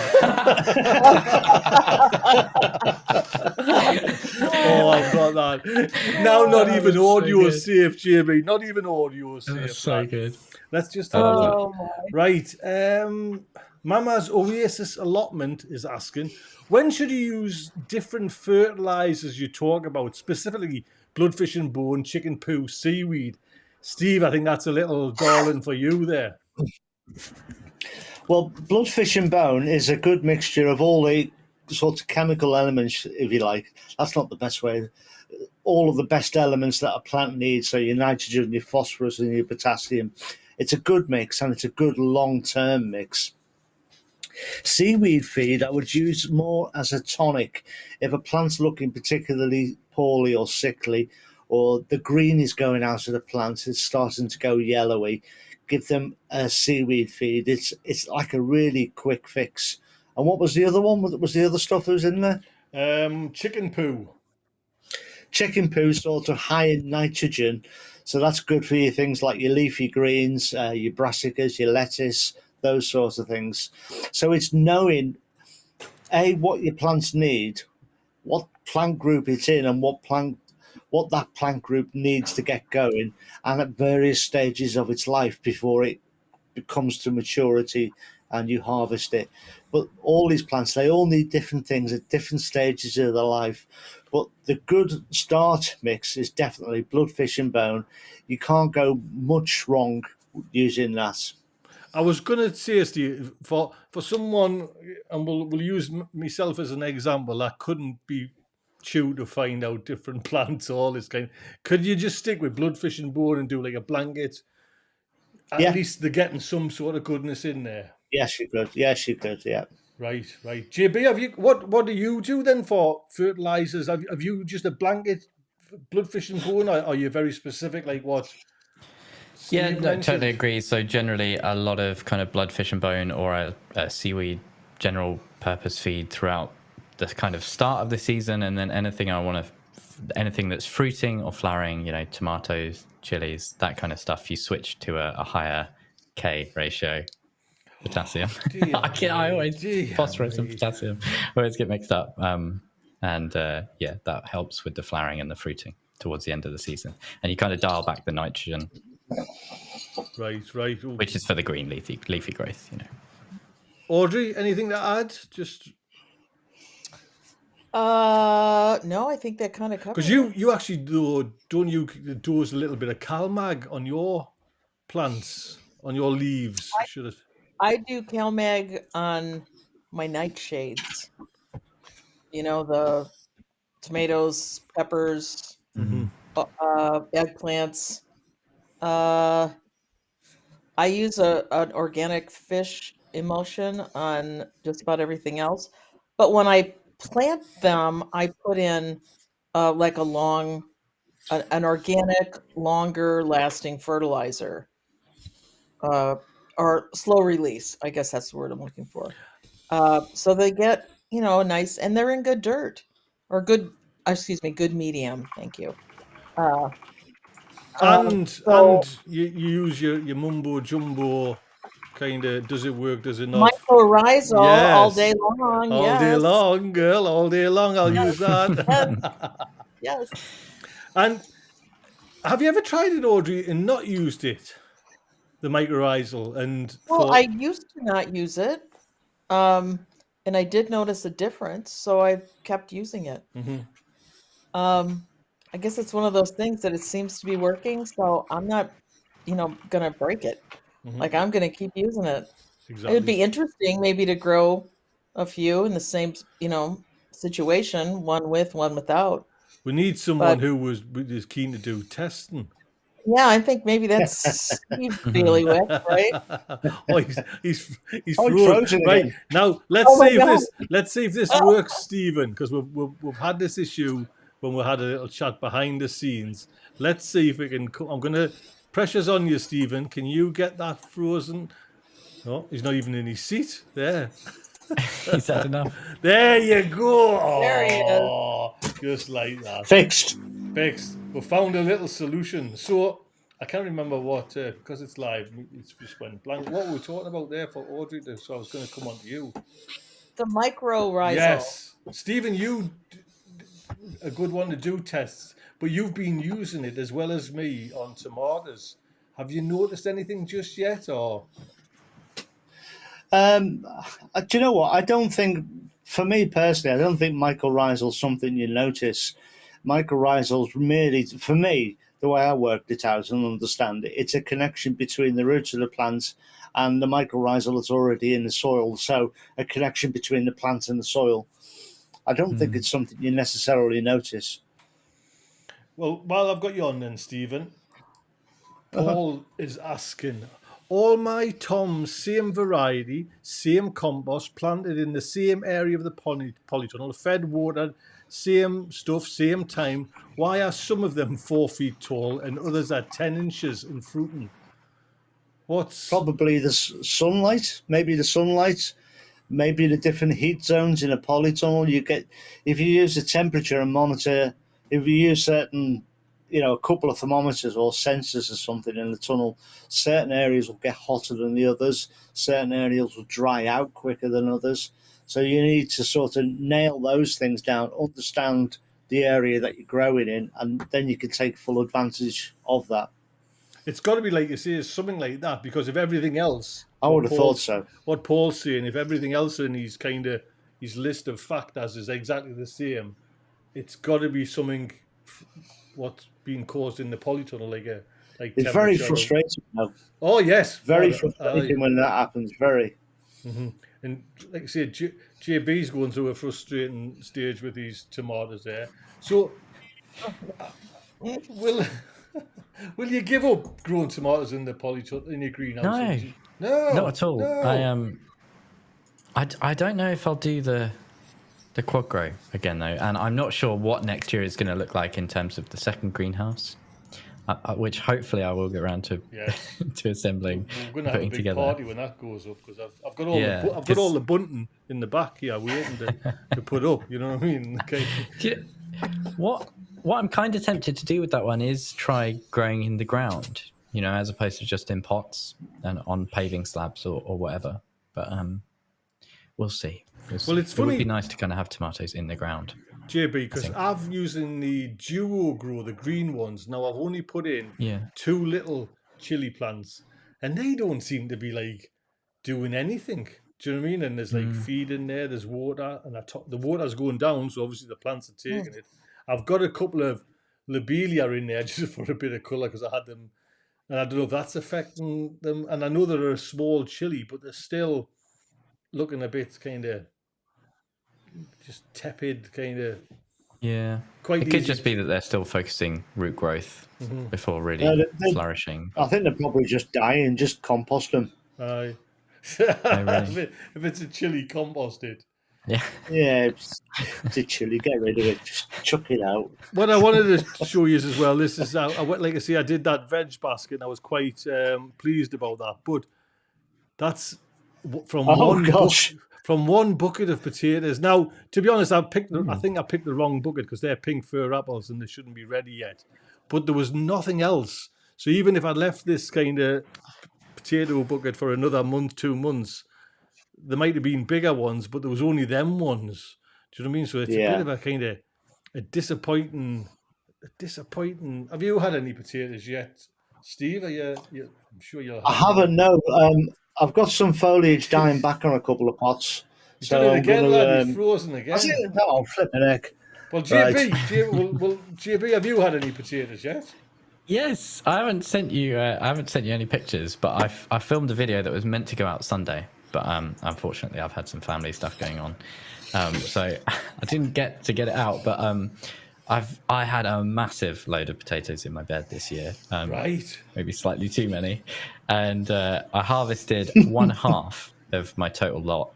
Oh, I've got that. Now, not even audio good. safe, JB. Not even audio safe. That's so man. good. Let's just have a look. Oh my. Right. Mama's Oasis Allotment is asking, when should you use different fertilizers you talk about, specifically bloodfish and bone, chicken poo, seaweed? Steve, I think that's a little darling for you there. Well, bloodfish and bone is a good mixture of all the sorts of chemical elements, if you like. That's not the best way. All of the best elements that a plant needs, so your nitrogen, your phosphorus, and your potassium. It's a good mix, and it's a good long-term mix. Seaweed feed I would use more as a tonic. If a plant's looking particularly poorly or sickly, or the green is going out of the plant, it's starting to go yellowy, give them a seaweed feed. It's like a really quick fix. And what was the other one? What was the other stuff that was in there? Chicken poo. Chicken poo, sort of high in nitrogen. So that's good for your things like your leafy greens, your brassicas, your lettuce, those sorts of things. So it's knowing, what your plants need, what plant group it's in, and what that plant group needs to get going, and at various stages of its life before it comes to maturity and you harvest it. But all these plants, they all need different things at different stages of their life. But the good start mix is definitely bloodfish and bone. You can't go much wrong using that. I was going to say, Steve, for someone, and we'll use myself as an example, that couldn't be chew to find out different plants, all this kind. Could you just stick with bloodfish and bone and do like a blanket? At least they're getting some sort of goodness in there. Yes, you could. Yes, you could. Yeah. Right. JB, what do you do then for fertilizers? Have you just a blanket bloodfish and bone, or are you very specific, like what? Yeah, Steve no, mentioned? totally agree. So generally, a lot of kind of bloodfish and bone or a seaweed general purpose feed throughout the kind of start of the season, and then anything that's fruiting or flowering, tomatoes, chilies, that kind of stuff, you switch to a higher K ratio potassium. I always phosphorus and potassium always get mixed up, and that helps with the flowering and the fruiting. towards the end of the season, and you kind of dial back the nitrogen, Right. Ooh. which is for the green leafy growth. Audrey, anything to add? Just No, I think that kind of covers because it. you actually don't you dose a little bit of CalMag on your plants, on your leaves? Should it? I do CalMag on my nightshades. The tomatoes, peppers, eggplants. I use an organic fish emulsion on just about everything else. But when I plant them, I put in like an organic, longer lasting fertilizer, or slow release. I guess that's the word I'm looking for. So they get, nice, and they're in good dirt or good medium. Thank you. Uh, And so you use your mumbo jumbo kind of. Does it work? Does it not? mycorrhizal all Yes. day long. All day Yes. long, girl. All day long. I'll use that. Yes. And have you ever tried it, Audrey, and not used it? The mycorrhizal and Well, I used to not use it, and I did notice a difference, so I kept using it. I guess it's one of those things that it seems to be working, so I'm not, gonna break it. Like, I'm gonna keep using it. It would be interesting maybe to grow a few in the same, situation, one with, one without. We need someone who is keen to do testing. Yeah, I think maybe that's Steve's bailiwick, right? Oh, he's frozen right again. now. Let's see if this works, Stephen, because we've had this issue when we had a little chat behind the scenes. Let's see if we can. I'm gonna pressure's on you, Stephen. Can you get that frozen? No, he's not even in his seat. There. Is that enough? There you go. There he is. Just like that. Fixed. We found a little solution. So I can't remember what, because it's live, it's just went blank. What were we talking about there for Audrey? So I was going to come on to you. The mycorrhizal. Yes. Stephen, you a good one to do tests, but you've been using it as well as me on tomatoes. Have you noticed anything just yet, or? Do you know what? I don't think, for me personally, I don't think mycorrhizal is something you notice. Mycorrhizal's merely, for me, the way I worked it out and understand it, it's a connection between the roots of the plant and the mycorrhizal that's already in the soil. So a connection between the plant and the soil. I don't think it's something you necessarily notice. Well, while I've got you on then, Stephen, Paul is asking, all my toms, same variety, same compost, planted in the same area of the polytunnel, fed, watered, same stuff, same time. Why are some of them 4 feet tall and others are 10 inches in fruiting? What's probably the sunlight? Maybe the sunlight. Maybe the different heat zones in a polytunnel. You get, if you use the temperature and monitor, if you use certain, a couple of thermometers or sensors or something in the tunnel, certain areas will get hotter than the others. Certain areas will dry out quicker than others. So you need to sort of nail those things down, understand the area that you're growing in, and then you can take full advantage of that. It's got to be, like you say, something like that, because if everything else, I would have thought so. What Paul's saying, if everything else in his list of factors is exactly the same, it's got to be something what's being caused in the polytunnel, like it's very frustrating now. Oh yes, very frustrating when that happens. Very. Mm-hmm. And like I said, JB's going through a frustrating stage with these tomatoes there. So, will you give up growing tomatoes in the polytunnel in your greenhouse? No, not at all. No. I don't know if I'll do the quad grow again though, and I'm not sure what next year is going to look like in terms of the second greenhouse, which hopefully I will get around to to assembling. We're going to have a big together. Party when that goes up, because I've got all the bunting in the back here waiting to put up. You know what I mean? Okay. What I'm kind of tempted to do with that one is try growing in the ground, as opposed to just in pots and on paving slabs or whatever. But we'll see. Well, it's funny. It would be nice to kind of have tomatoes in the ground. JB, because I've using the Duo Grow, the green ones. Now I've only put in Yeah. 2 little chili plants, and they don't seem to be like doing anything. Do you know what I mean? And there's like feed in there, there's water, and the water's going down, so obviously the plants are taking it. I've got a couple of lobelia in there just for a bit of colour because I had them, and I don't know if that's affecting them. And I know they're a small chili, but they're still looking a bit kind of just tepid, kind of. Yeah. Quite It could easy. just be that they're still focusing root growth before really flourishing. I think they're probably just dying. Just compost them. Aye. really? If it's a chili, compost it. Yeah. Yeah, it's a chili. Get rid of it. Just chuck it out. What I wanted to show you as well, this is, I went, like I say, I did that veg basket and I was quite pleased about that. But that's from from one bucket of potatoes. Now, to be honest, I think I picked the wrong bucket because they're pink fir apples and they shouldn't be ready yet. But there was nothing else. So even if I left this kind of potato bucket for another month, 2 months, there might have been bigger ones, but there was only them ones. Do you know what I mean? So it's a bit of a kind of a disappointing. Have you had any potatoes yet, Steve? I'm sure you'll. I haven't. No. I've got some foliage dying back on a couple of pots. You've done it again, lad. You've frozen again. Oh, flipping heck. Well, JB, have you had any potatoes yet? Yes, I haven't sent you any pictures, but I filmed a video that was meant to go out Sunday, but unfortunately I've had some family stuff going on, so I didn't get to get it out. But I had a massive load of potatoes in my bed this year, right? Maybe slightly too many, and I harvested 1/2 of my total lot,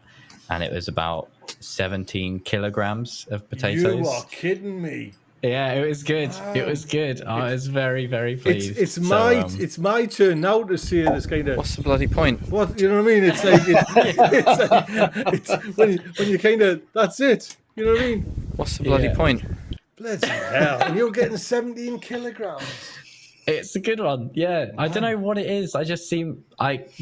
and it was about 17 kilograms of potatoes. You are kidding me. Yeah, it was good. Wow. It was good. I was very, very pleased. It's my turn now to say this kind of. What's the bloody point? What, you know what I mean? It's like it's when you kind of, that's it. You know what I mean? What's the bloody point? Bloody hell! And you're getting 17 kilograms. It's a good one. Yeah, I don't know what it is. I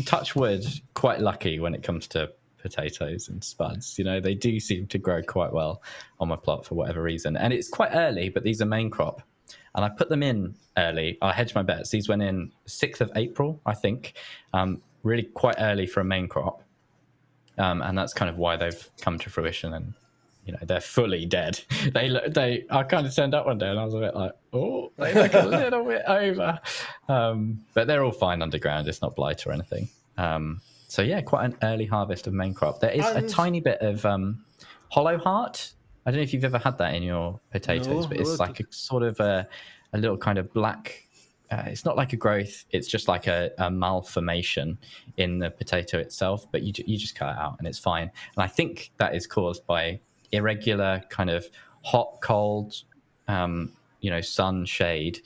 touch wood, quite lucky when it comes to potatoes and spuds. You know, they do seem to grow quite well on my plot for whatever reason, and it's quite early, but these are main crop, and I put them in early. I hedged my bets. These went in 6th of April, I think, really quite early for a main crop, and that's kind of why they've come to fruition. And you know, they're fully dead. I kind of turned up one day and I was a bit like, oh, they look a little bit over, but they're all fine underground. It's not blight or anything. So yeah, quite an early harvest of main crop. There is a tiny bit of hollow heart. I don't know if you've ever had that in your potatoes, but it's like a sort of a little kind of black. It's not like a growth. It's just like a malformation in the potato itself. But you just cut it out and it's fine. And I think that is caused by irregular kind of hot, cold, sun, shade.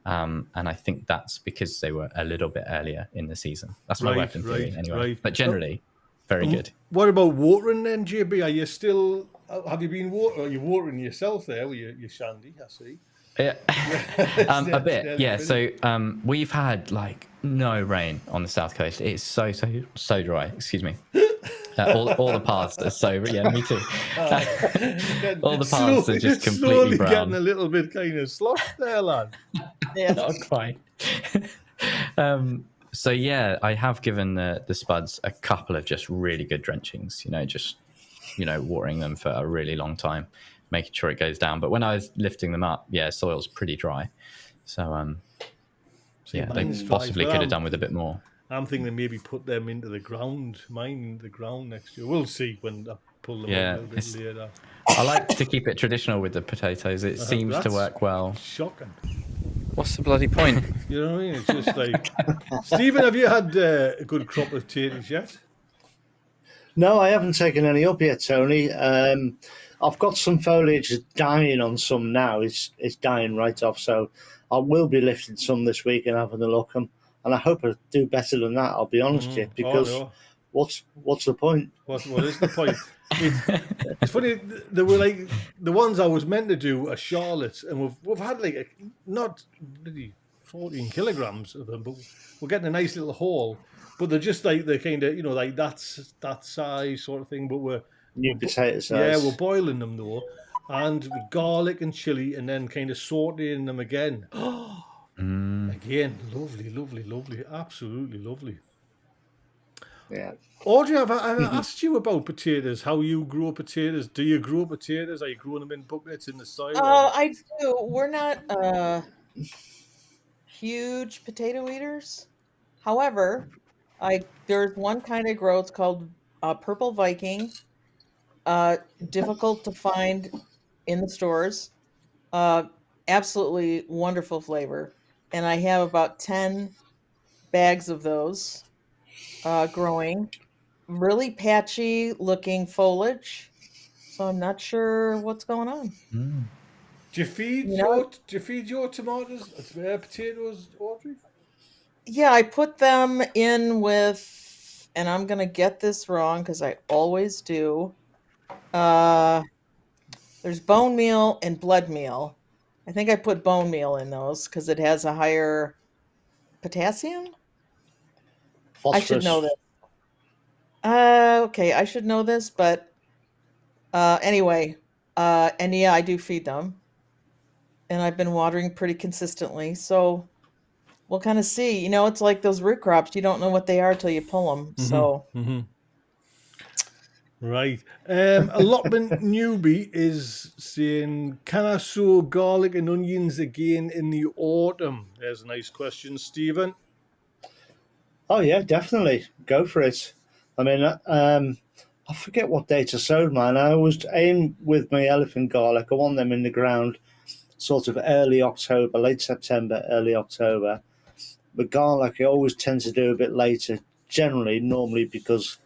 And I think that's because they were a little bit earlier in the season. That's my working theory anyway. Right. But generally, very good. What about watering then, JB? Are you still, have you been are you watering yourself there with your shandy, I see? Yeah, a bit, yeah. So we've had like no rain on the south coast. It's so dry. Excuse me. All the paths are so, yeah, me too. All the paths are just completely brown. Getting a little bit kind of sloshed there, lad. Yeah, not quite. So yeah, I have given the spuds a couple of just really good drenchings. Watering them for a really long time, making sure it goes down. But when I was lifting them up, yeah, soil's pretty dry. So yeah, they possibly could have done with a bit more. I'm thinking maybe put them into the ground, next year. We'll see when I pull them up a little bit later. I like to keep it traditional with the potatoes. It seems to work well. Shocking. What's the bloody point? You know what I mean? It's just like... Stephen, have you had a good crop of potatoes yet? No, I haven't taken any up yet, Tony. I've got some foliage dying on some now. It's dying right off, so I will be lifting some this week and having a look. And I hope I do better than that, I'll be honest with you, because what's the point? What is the point? It's funny, there were like the ones I was meant to do are Charlottes, and we've had like not really 14 kilograms of them, but we're getting a nice little haul. But they're just like the kind of, that size sort of thing. But we're new potato size. Yeah, we're boiling them though. and with garlic and chili, and then kind of sauteing them again. Again, lovely, lovely, lovely, absolutely lovely. Yeah. Audrey, I've asked you about potatoes, how you grow potatoes. Do you grow potatoes? Are you growing them in buckets in the soil? I do. We're not huge potato eaters. However, there's one kind of grow. It's called Purple Viking. Difficult to find in the stores. Absolutely wonderful flavor, and I have about 10 bags of those growing. Really patchy looking foliage, so I'm not sure what's going on. Do you feed You know, your tomatoes, potatoes, Audrey? yeah, I put them in with, and I'm gonna get this wrong because I always do. Uh, there's bone meal and blood meal. I think I put bone meal in those because it has a higher potassium. I should know Phosphorus. this. Okay, I should know this, but anyway, and yeah, I do feed them, and I've been watering pretty consistently. So we'll kind of see. You know, it's like those root crops. You don't know what they are till you pull them. So Right. Allotment newbie is saying, can I sow garlic and onions again in the autumn? There's a nice question, Stephen. Oh yeah, definitely go for it. I mean, I forget what date I sowed mine. I always aim with my elephant garlic. I want them in the ground, sort of early October, late September, early October. But garlic, I always tend to do a bit later. Generally, normally because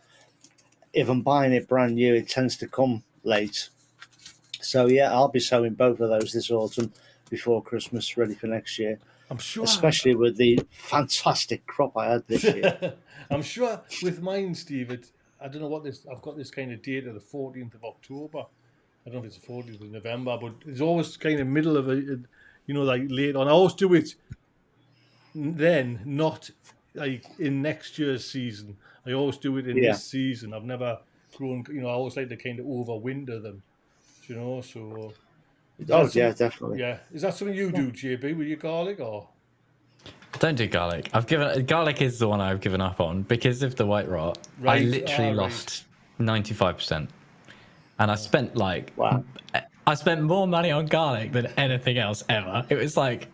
if I'm buying it brand new, it tends to come late. So yeah, I'll be sowing both of those this autumn before Christmas, ready for next year. I'm sure. Especially with the fantastic crop I had this year. I'm sure with mine, Steve, I don't know what this. I've got this kind of date of the 14th of October. I don't know if it's the 14th of November, but it's always kind of middle of like late on. I always do it then, not like in next year's season. I always do it in this season. I've never grown. I always like to kind of overwinter them. So. Definitely. Yeah, is that something you do, JB, with your garlic, or? Don't do garlic. Garlic is the one I've given up on because of the white rot. Right. I literally lost 95%, and I spent I spent more money on garlic than anything else ever. It was like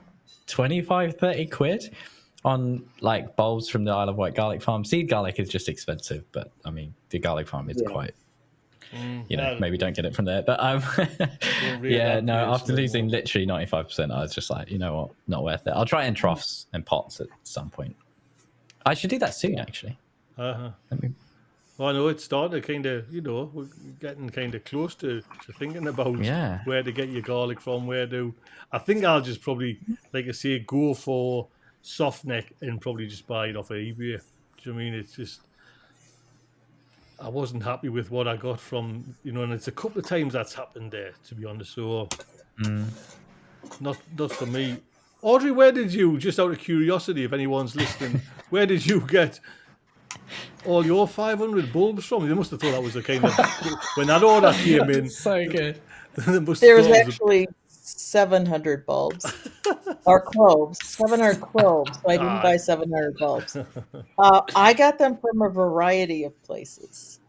25-30 quid on like bulbs from the Isle of Wight garlic farm. Seed garlic is just expensive, but I mean the garlic farm is quite. Maybe don't get it from there. But after losing literally 95%, I was just like, you know what, not worth it. I'll try in troughs and pots at some point. I should do that soon, actually. Well, I know it's starting to kind of, we're getting kind of close to thinking about where to get your garlic from, I think I'll just probably, like I say, go for soft neck and probably just buy it off of eBay. Do you know what I mean? It's just, I wasn't happy with what I got from, and it's a couple of times that's happened there, to be honest. So, not for me. Audrey, where did you, just out of curiosity, if anyone's listening, where did you get all your 500 bulbs from? They must have thought that was a kind of, when that order came in. So good. There's actually 700 bulbs. Or cloves. 700 cloves. So I didn't buy 700 bulbs. I got them from a variety of places.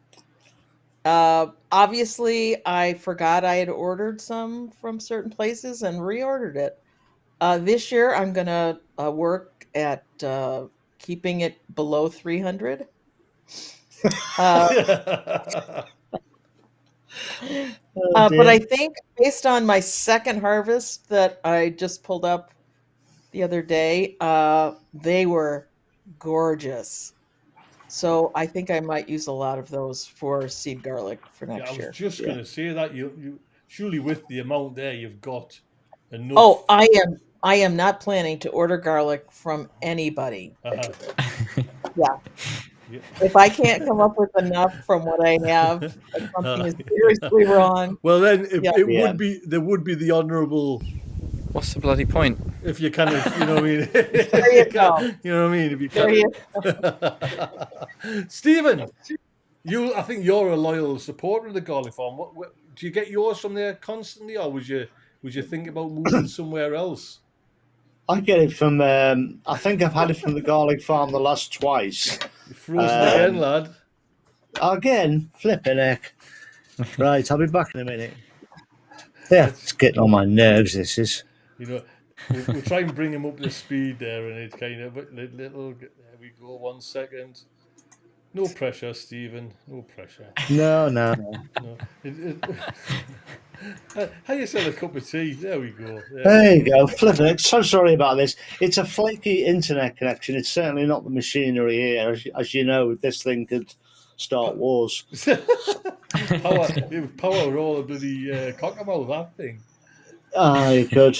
Obviously, I forgot I had ordered some from certain places and reordered it. This year, I'm going to work at keeping it below 300. But I think based on my second harvest that I just pulled up the other day, they were gorgeous. So I think I might use a lot of those for seed garlic for next year. I was just going to say that you surely with the amount there you've got enough. Oh, I am not planning to order garlic from anybody. Yeah. If I can't come up with enough from what I have, something is seriously wrong. Well, then there would be the honourable. What's the bloody point? If you kind of, you know what I mean. There you go. You know what I mean. If you can. Stephen, I think you're a loyal supporter of the garlic farm. do you get yours from there constantly, or would you think about moving somewhere else? I get it from. I think I've had it from the garlic farm the last twice. You're frozen again, lad. Again, flipping heck. Right, I'll be back in a minute. Yeah, it's getting on my nerves. This is. You know, we'll try and bring him up to speed there, and it's kind of little. There we go. 1 second. No pressure, Stephen. No pressure. No. How you sell a cup of tea? There we go. There you go. Flipping heck. So sorry about this. It's a flaky internet connection. It's certainly not the machinery here. As you know, this thing could start wars. Power all the bloody cockamouth, that thing. You could.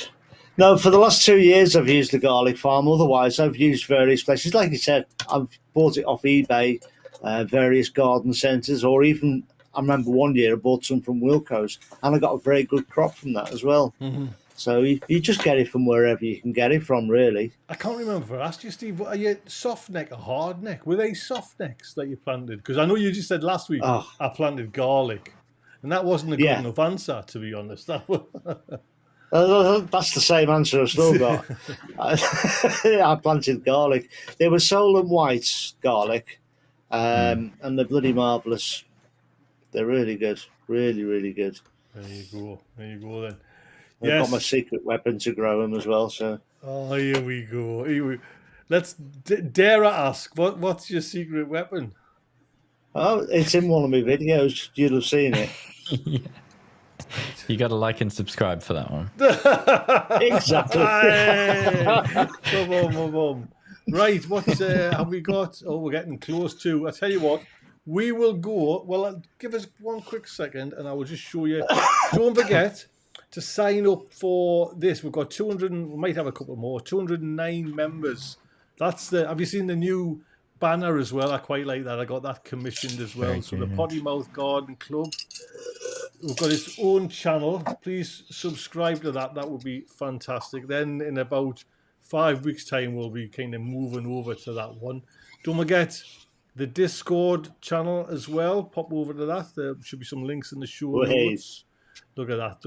No, for the last 2 years I've used the garlic farm. Otherwise, I've used various places. Like you said, I've bought it off eBay, various garden centres, or even, I remember one year I bought some from Wilco's, and I got a very good crop from that as well. Mm-hmm. So you just get it from wherever you can get it from, really. I can't remember if I asked you, Steve, are you soft neck or hard neck? Were they soft necks that you planted? Because I know you just said last week I planted garlic, and that wasn't a good enough answer, to be honest. That's the same answer I've still got. I planted garlic. They were Solent White garlic, and they're bloody marvellous. They're really good. Really, really good. There you go then. I've got my secret weapon to grow them as well. So. Oh, here we go. Let's dare I ask, what's your secret weapon? Oh, it's in one of my videos. You'll have seen it. Yeah. You got to like and subscribe for that one. Exactly. Come on. Right, what have we got? Oh, we're getting close to. I tell you what, we will go. Well, give us 1 quick second, and I will just show you. Don't forget to sign up for this. We've got 200. We might have a couple more. 209 members. Have you seen the new banner as well? I quite like that. I got that commissioned as well. So the Potty Mouth Garden Club. We've got its own channel. Please subscribe to that. That would be fantastic. Then in about 5 weeks' time, we'll be kind of moving over to that one. Don't forget the Discord channel as well. Pop over to that. There should be some links in the show notes. Look at that.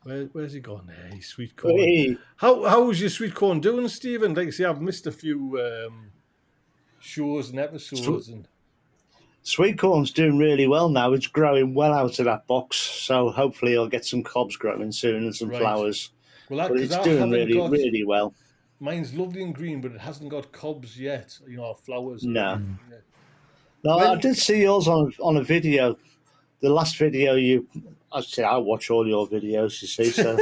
Where's he gone there? He's sweet corn. Hey. How's your sweet corn doing, Stephen? Like I say, I've missed a few shows and episodes. Sweet corn's doing really well now. It's growing well out of that box, so hopefully I'll get some cobs growing soon and some flowers. Well, but it's doing really well. Mine's lovely and green, but it hasn't got cobs yet. Flowers. No. I did see yours on a video. The last video I watch all your videos, you see. So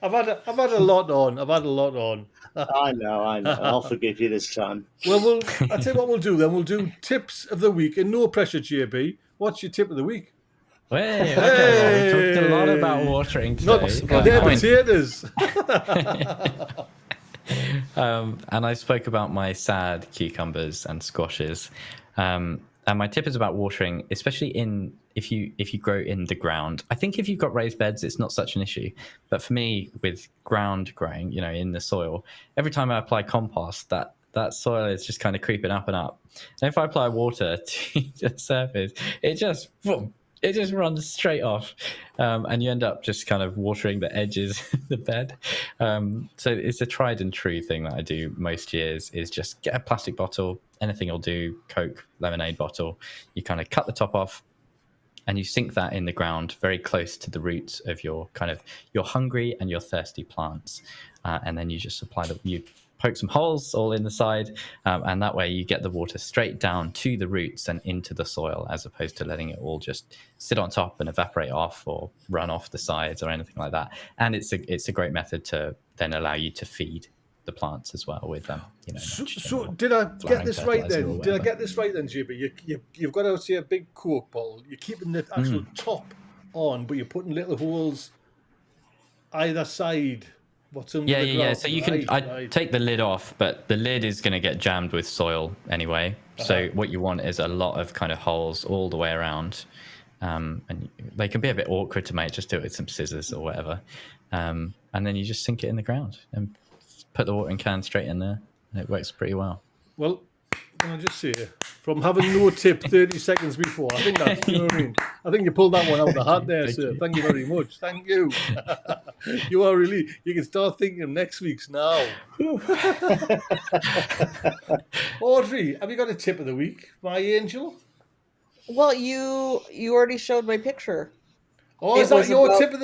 I've had a lot on. I know. I'll forgive you this time. Well, I'll tell you what we'll do then. We'll do tips of the week, and no pressure, JB. What's your tip of the week? Hey, well, we talked a lot about watering today. They're potatoes. And I spoke about my sad cucumbers and squashes. And my tip is about watering, especially if you grow in the ground. I think if you've got raised beds, it's not such an issue. But for me, with ground growing, in the soil, every time I apply compost, that soil is just kind of creeping up and up. And if I apply water to the surface, it just runs straight off, and you end up just kind of watering the edges of the bed. So it's a tried and true thing that I do most years is just get a plastic bottle, anything will do, Coke, lemonade bottle. You kind of cut the top off and you sink that in the ground very close to the roots of your hungry and your thirsty plants. And then you just you poke some holes all in the side, and that way you get the water straight down to the roots and into the soil, as opposed to letting it all just sit on top and evaporate off or run off the sides or anything like that. And it's a great method to then allow you to feed the plants as well with them. So did I get this right then? JB? You've got out here a big Coke bottle. You're keeping the actual top on, but you're putting little holes either side. What's under the ground? So you can I take the lid off, but the lid is going to get jammed with soil anyway. So what you want is a lot of kind of holes all the way around, and they can be a bit awkward to make. Just do it with some scissors or whatever, and then you just sink it in the ground and put the watering can straight in there, and it works pretty well. Well, can I just say, from having no tip 30 seconds before. I think that's, you know what I mean? I think you pulled that one out of the hat there, sir. Thank you very much. Thank you. You are really, you can start thinking of next week's now. Audrey, have you got a tip of the week, my angel? Well, you already showed my picture. Oh, is that your tip of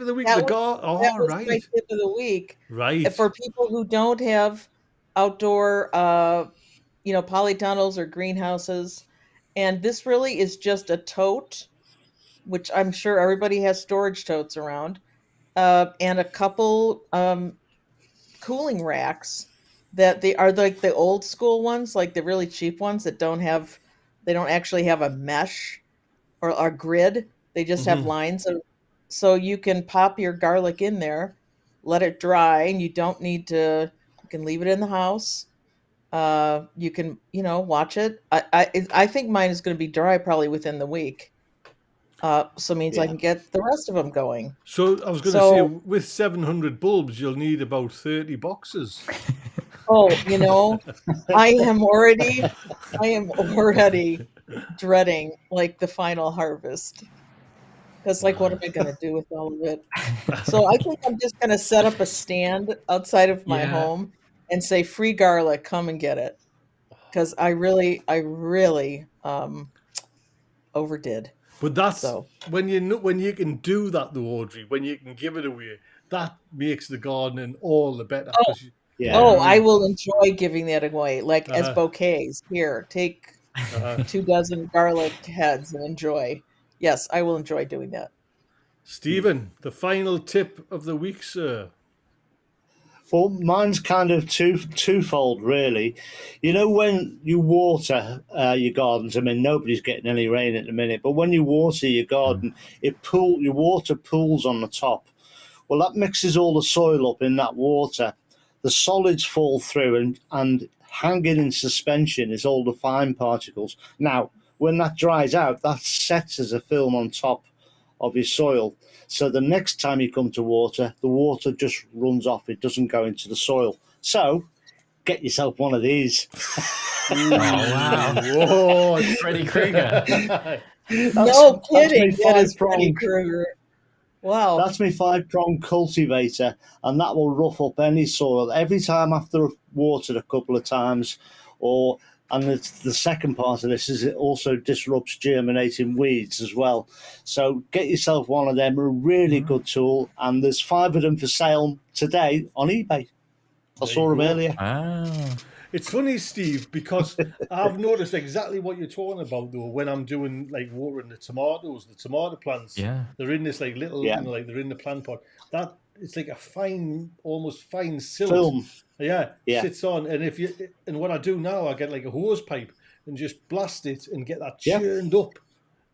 the week? That was Right. my tip of the week. Right. For people who don't have outdoor, polytunnels or greenhouses, and this really is just a tote, which I'm sure everybody has storage totes around, and a couple cooling racks that they are like the old school ones, like the really cheap ones that don't actually have a mesh or a grid. They just have lines so you can pop your garlic in there, let it dry, and you can leave it in the house. You can, watch it. I think mine is going to be dry probably within the week. So it means I can get the rest of them going. So I was going to say, with 700 bulbs, you'll need about 30 boxes. Oh, I am already dreading like the final harvest. Because what am I going to do with all of it? So I think I'm just going to set up a stand outside of my home and say, free garlic, come and get it. Because I really overdid. But that's when you can do that, though, Audrey, when you can give it away, that makes the gardening all the better. I will enjoy giving that away, as bouquets. Here, take 2 dozen garlic heads and enjoy. Yes, I will enjoy doing that. Stephen, the final tip of the week, sir. Well, mine's kind of twofold, really. When you water your gardens, I mean, nobody's getting any rain at the minute, but when you water your garden, your water pools on the top. Well, that mixes all the soil up in that water. The solids fall through, and hanging in suspension is all the fine particles. Now, when that dries out, that sets as a film on top of your soil. So the next time you come to water, the water just runs off. It doesn't go into the soil. So get yourself one of these. Oh, wow. Whoa, it's Freddy Krueger. No kidding. That is Freddy Krueger. Wow. That's my 5-prong cultivator, and that will rough up any soil. Every time after I've watered a couple of times, and the second part of this is it also disrupts germinating weeds as well. So get yourself one of them, a really good tool, and there's 5 of them for sale today on eBay. I saw them earlier. Ah. It's funny, Steve, because I've noticed exactly what you're talking about, though, when I'm doing, watering the tomatoes, the tomato plants. Yeah. They're in this, little, they're in the plant pot. That, it's like a almost fine silt. Film. Yeah, sits on. And what I do now, I get a hose pipe and just blast it and get that churned up.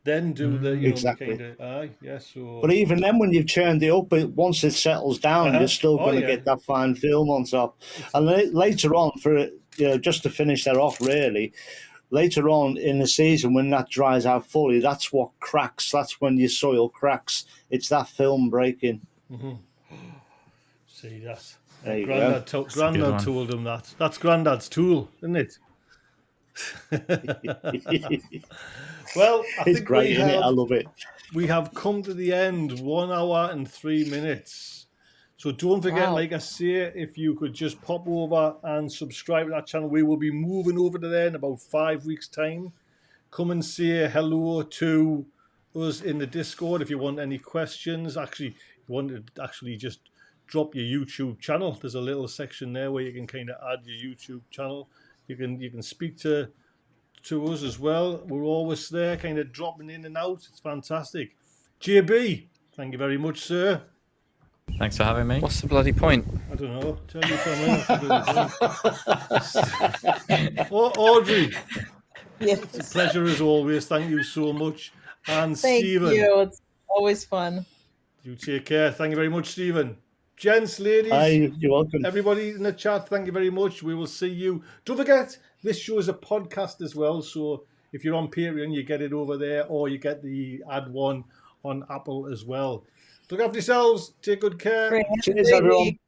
Then do the, exactly. So. But even then, when you've churned it up, once it settles down, you're still going to get that fine film on top. And later on, just to finish that off, really, later on in the season, when that dries out fully, that's what cracks. That's when your soil cracks. It's that film breaking. Mm-hmm. See that? Granddad told him that. That's Granddad's tool, isn't it? Well, it's great, isn't it? I love it. We have come to the end, 1 hour and 3 minutes. So don't forget, like I say, if you could just pop over and subscribe to that channel. We will be moving over to there in about 5 weeks' time. Come and say hello to us in the Discord if you want any questions. Actually, if you want to just drop your YouTube channel. There's a little section there where you can kind of add your YouTube channel. You can speak to us as well. We're always there, kind of dropping in and out. It's fantastic. JB, thank you very much, sir. Thanks for having me. What's the bloody point? I don't know. Tell you something. Audrey. Yes. It's a pleasure as always. Thank you so much. And Thank Stephen. you. It's always fun. You take care. Thank you very much, Stephen. Gents, ladies. Hi, you're welcome. Everybody in the chat, thank you very much. We will see you. Don't forget, this show is a podcast as well. So if you're on Patreon, you get it over there, or you get the ad one on Apple as well. Look after yourselves. Take good care. Cheers, everyone.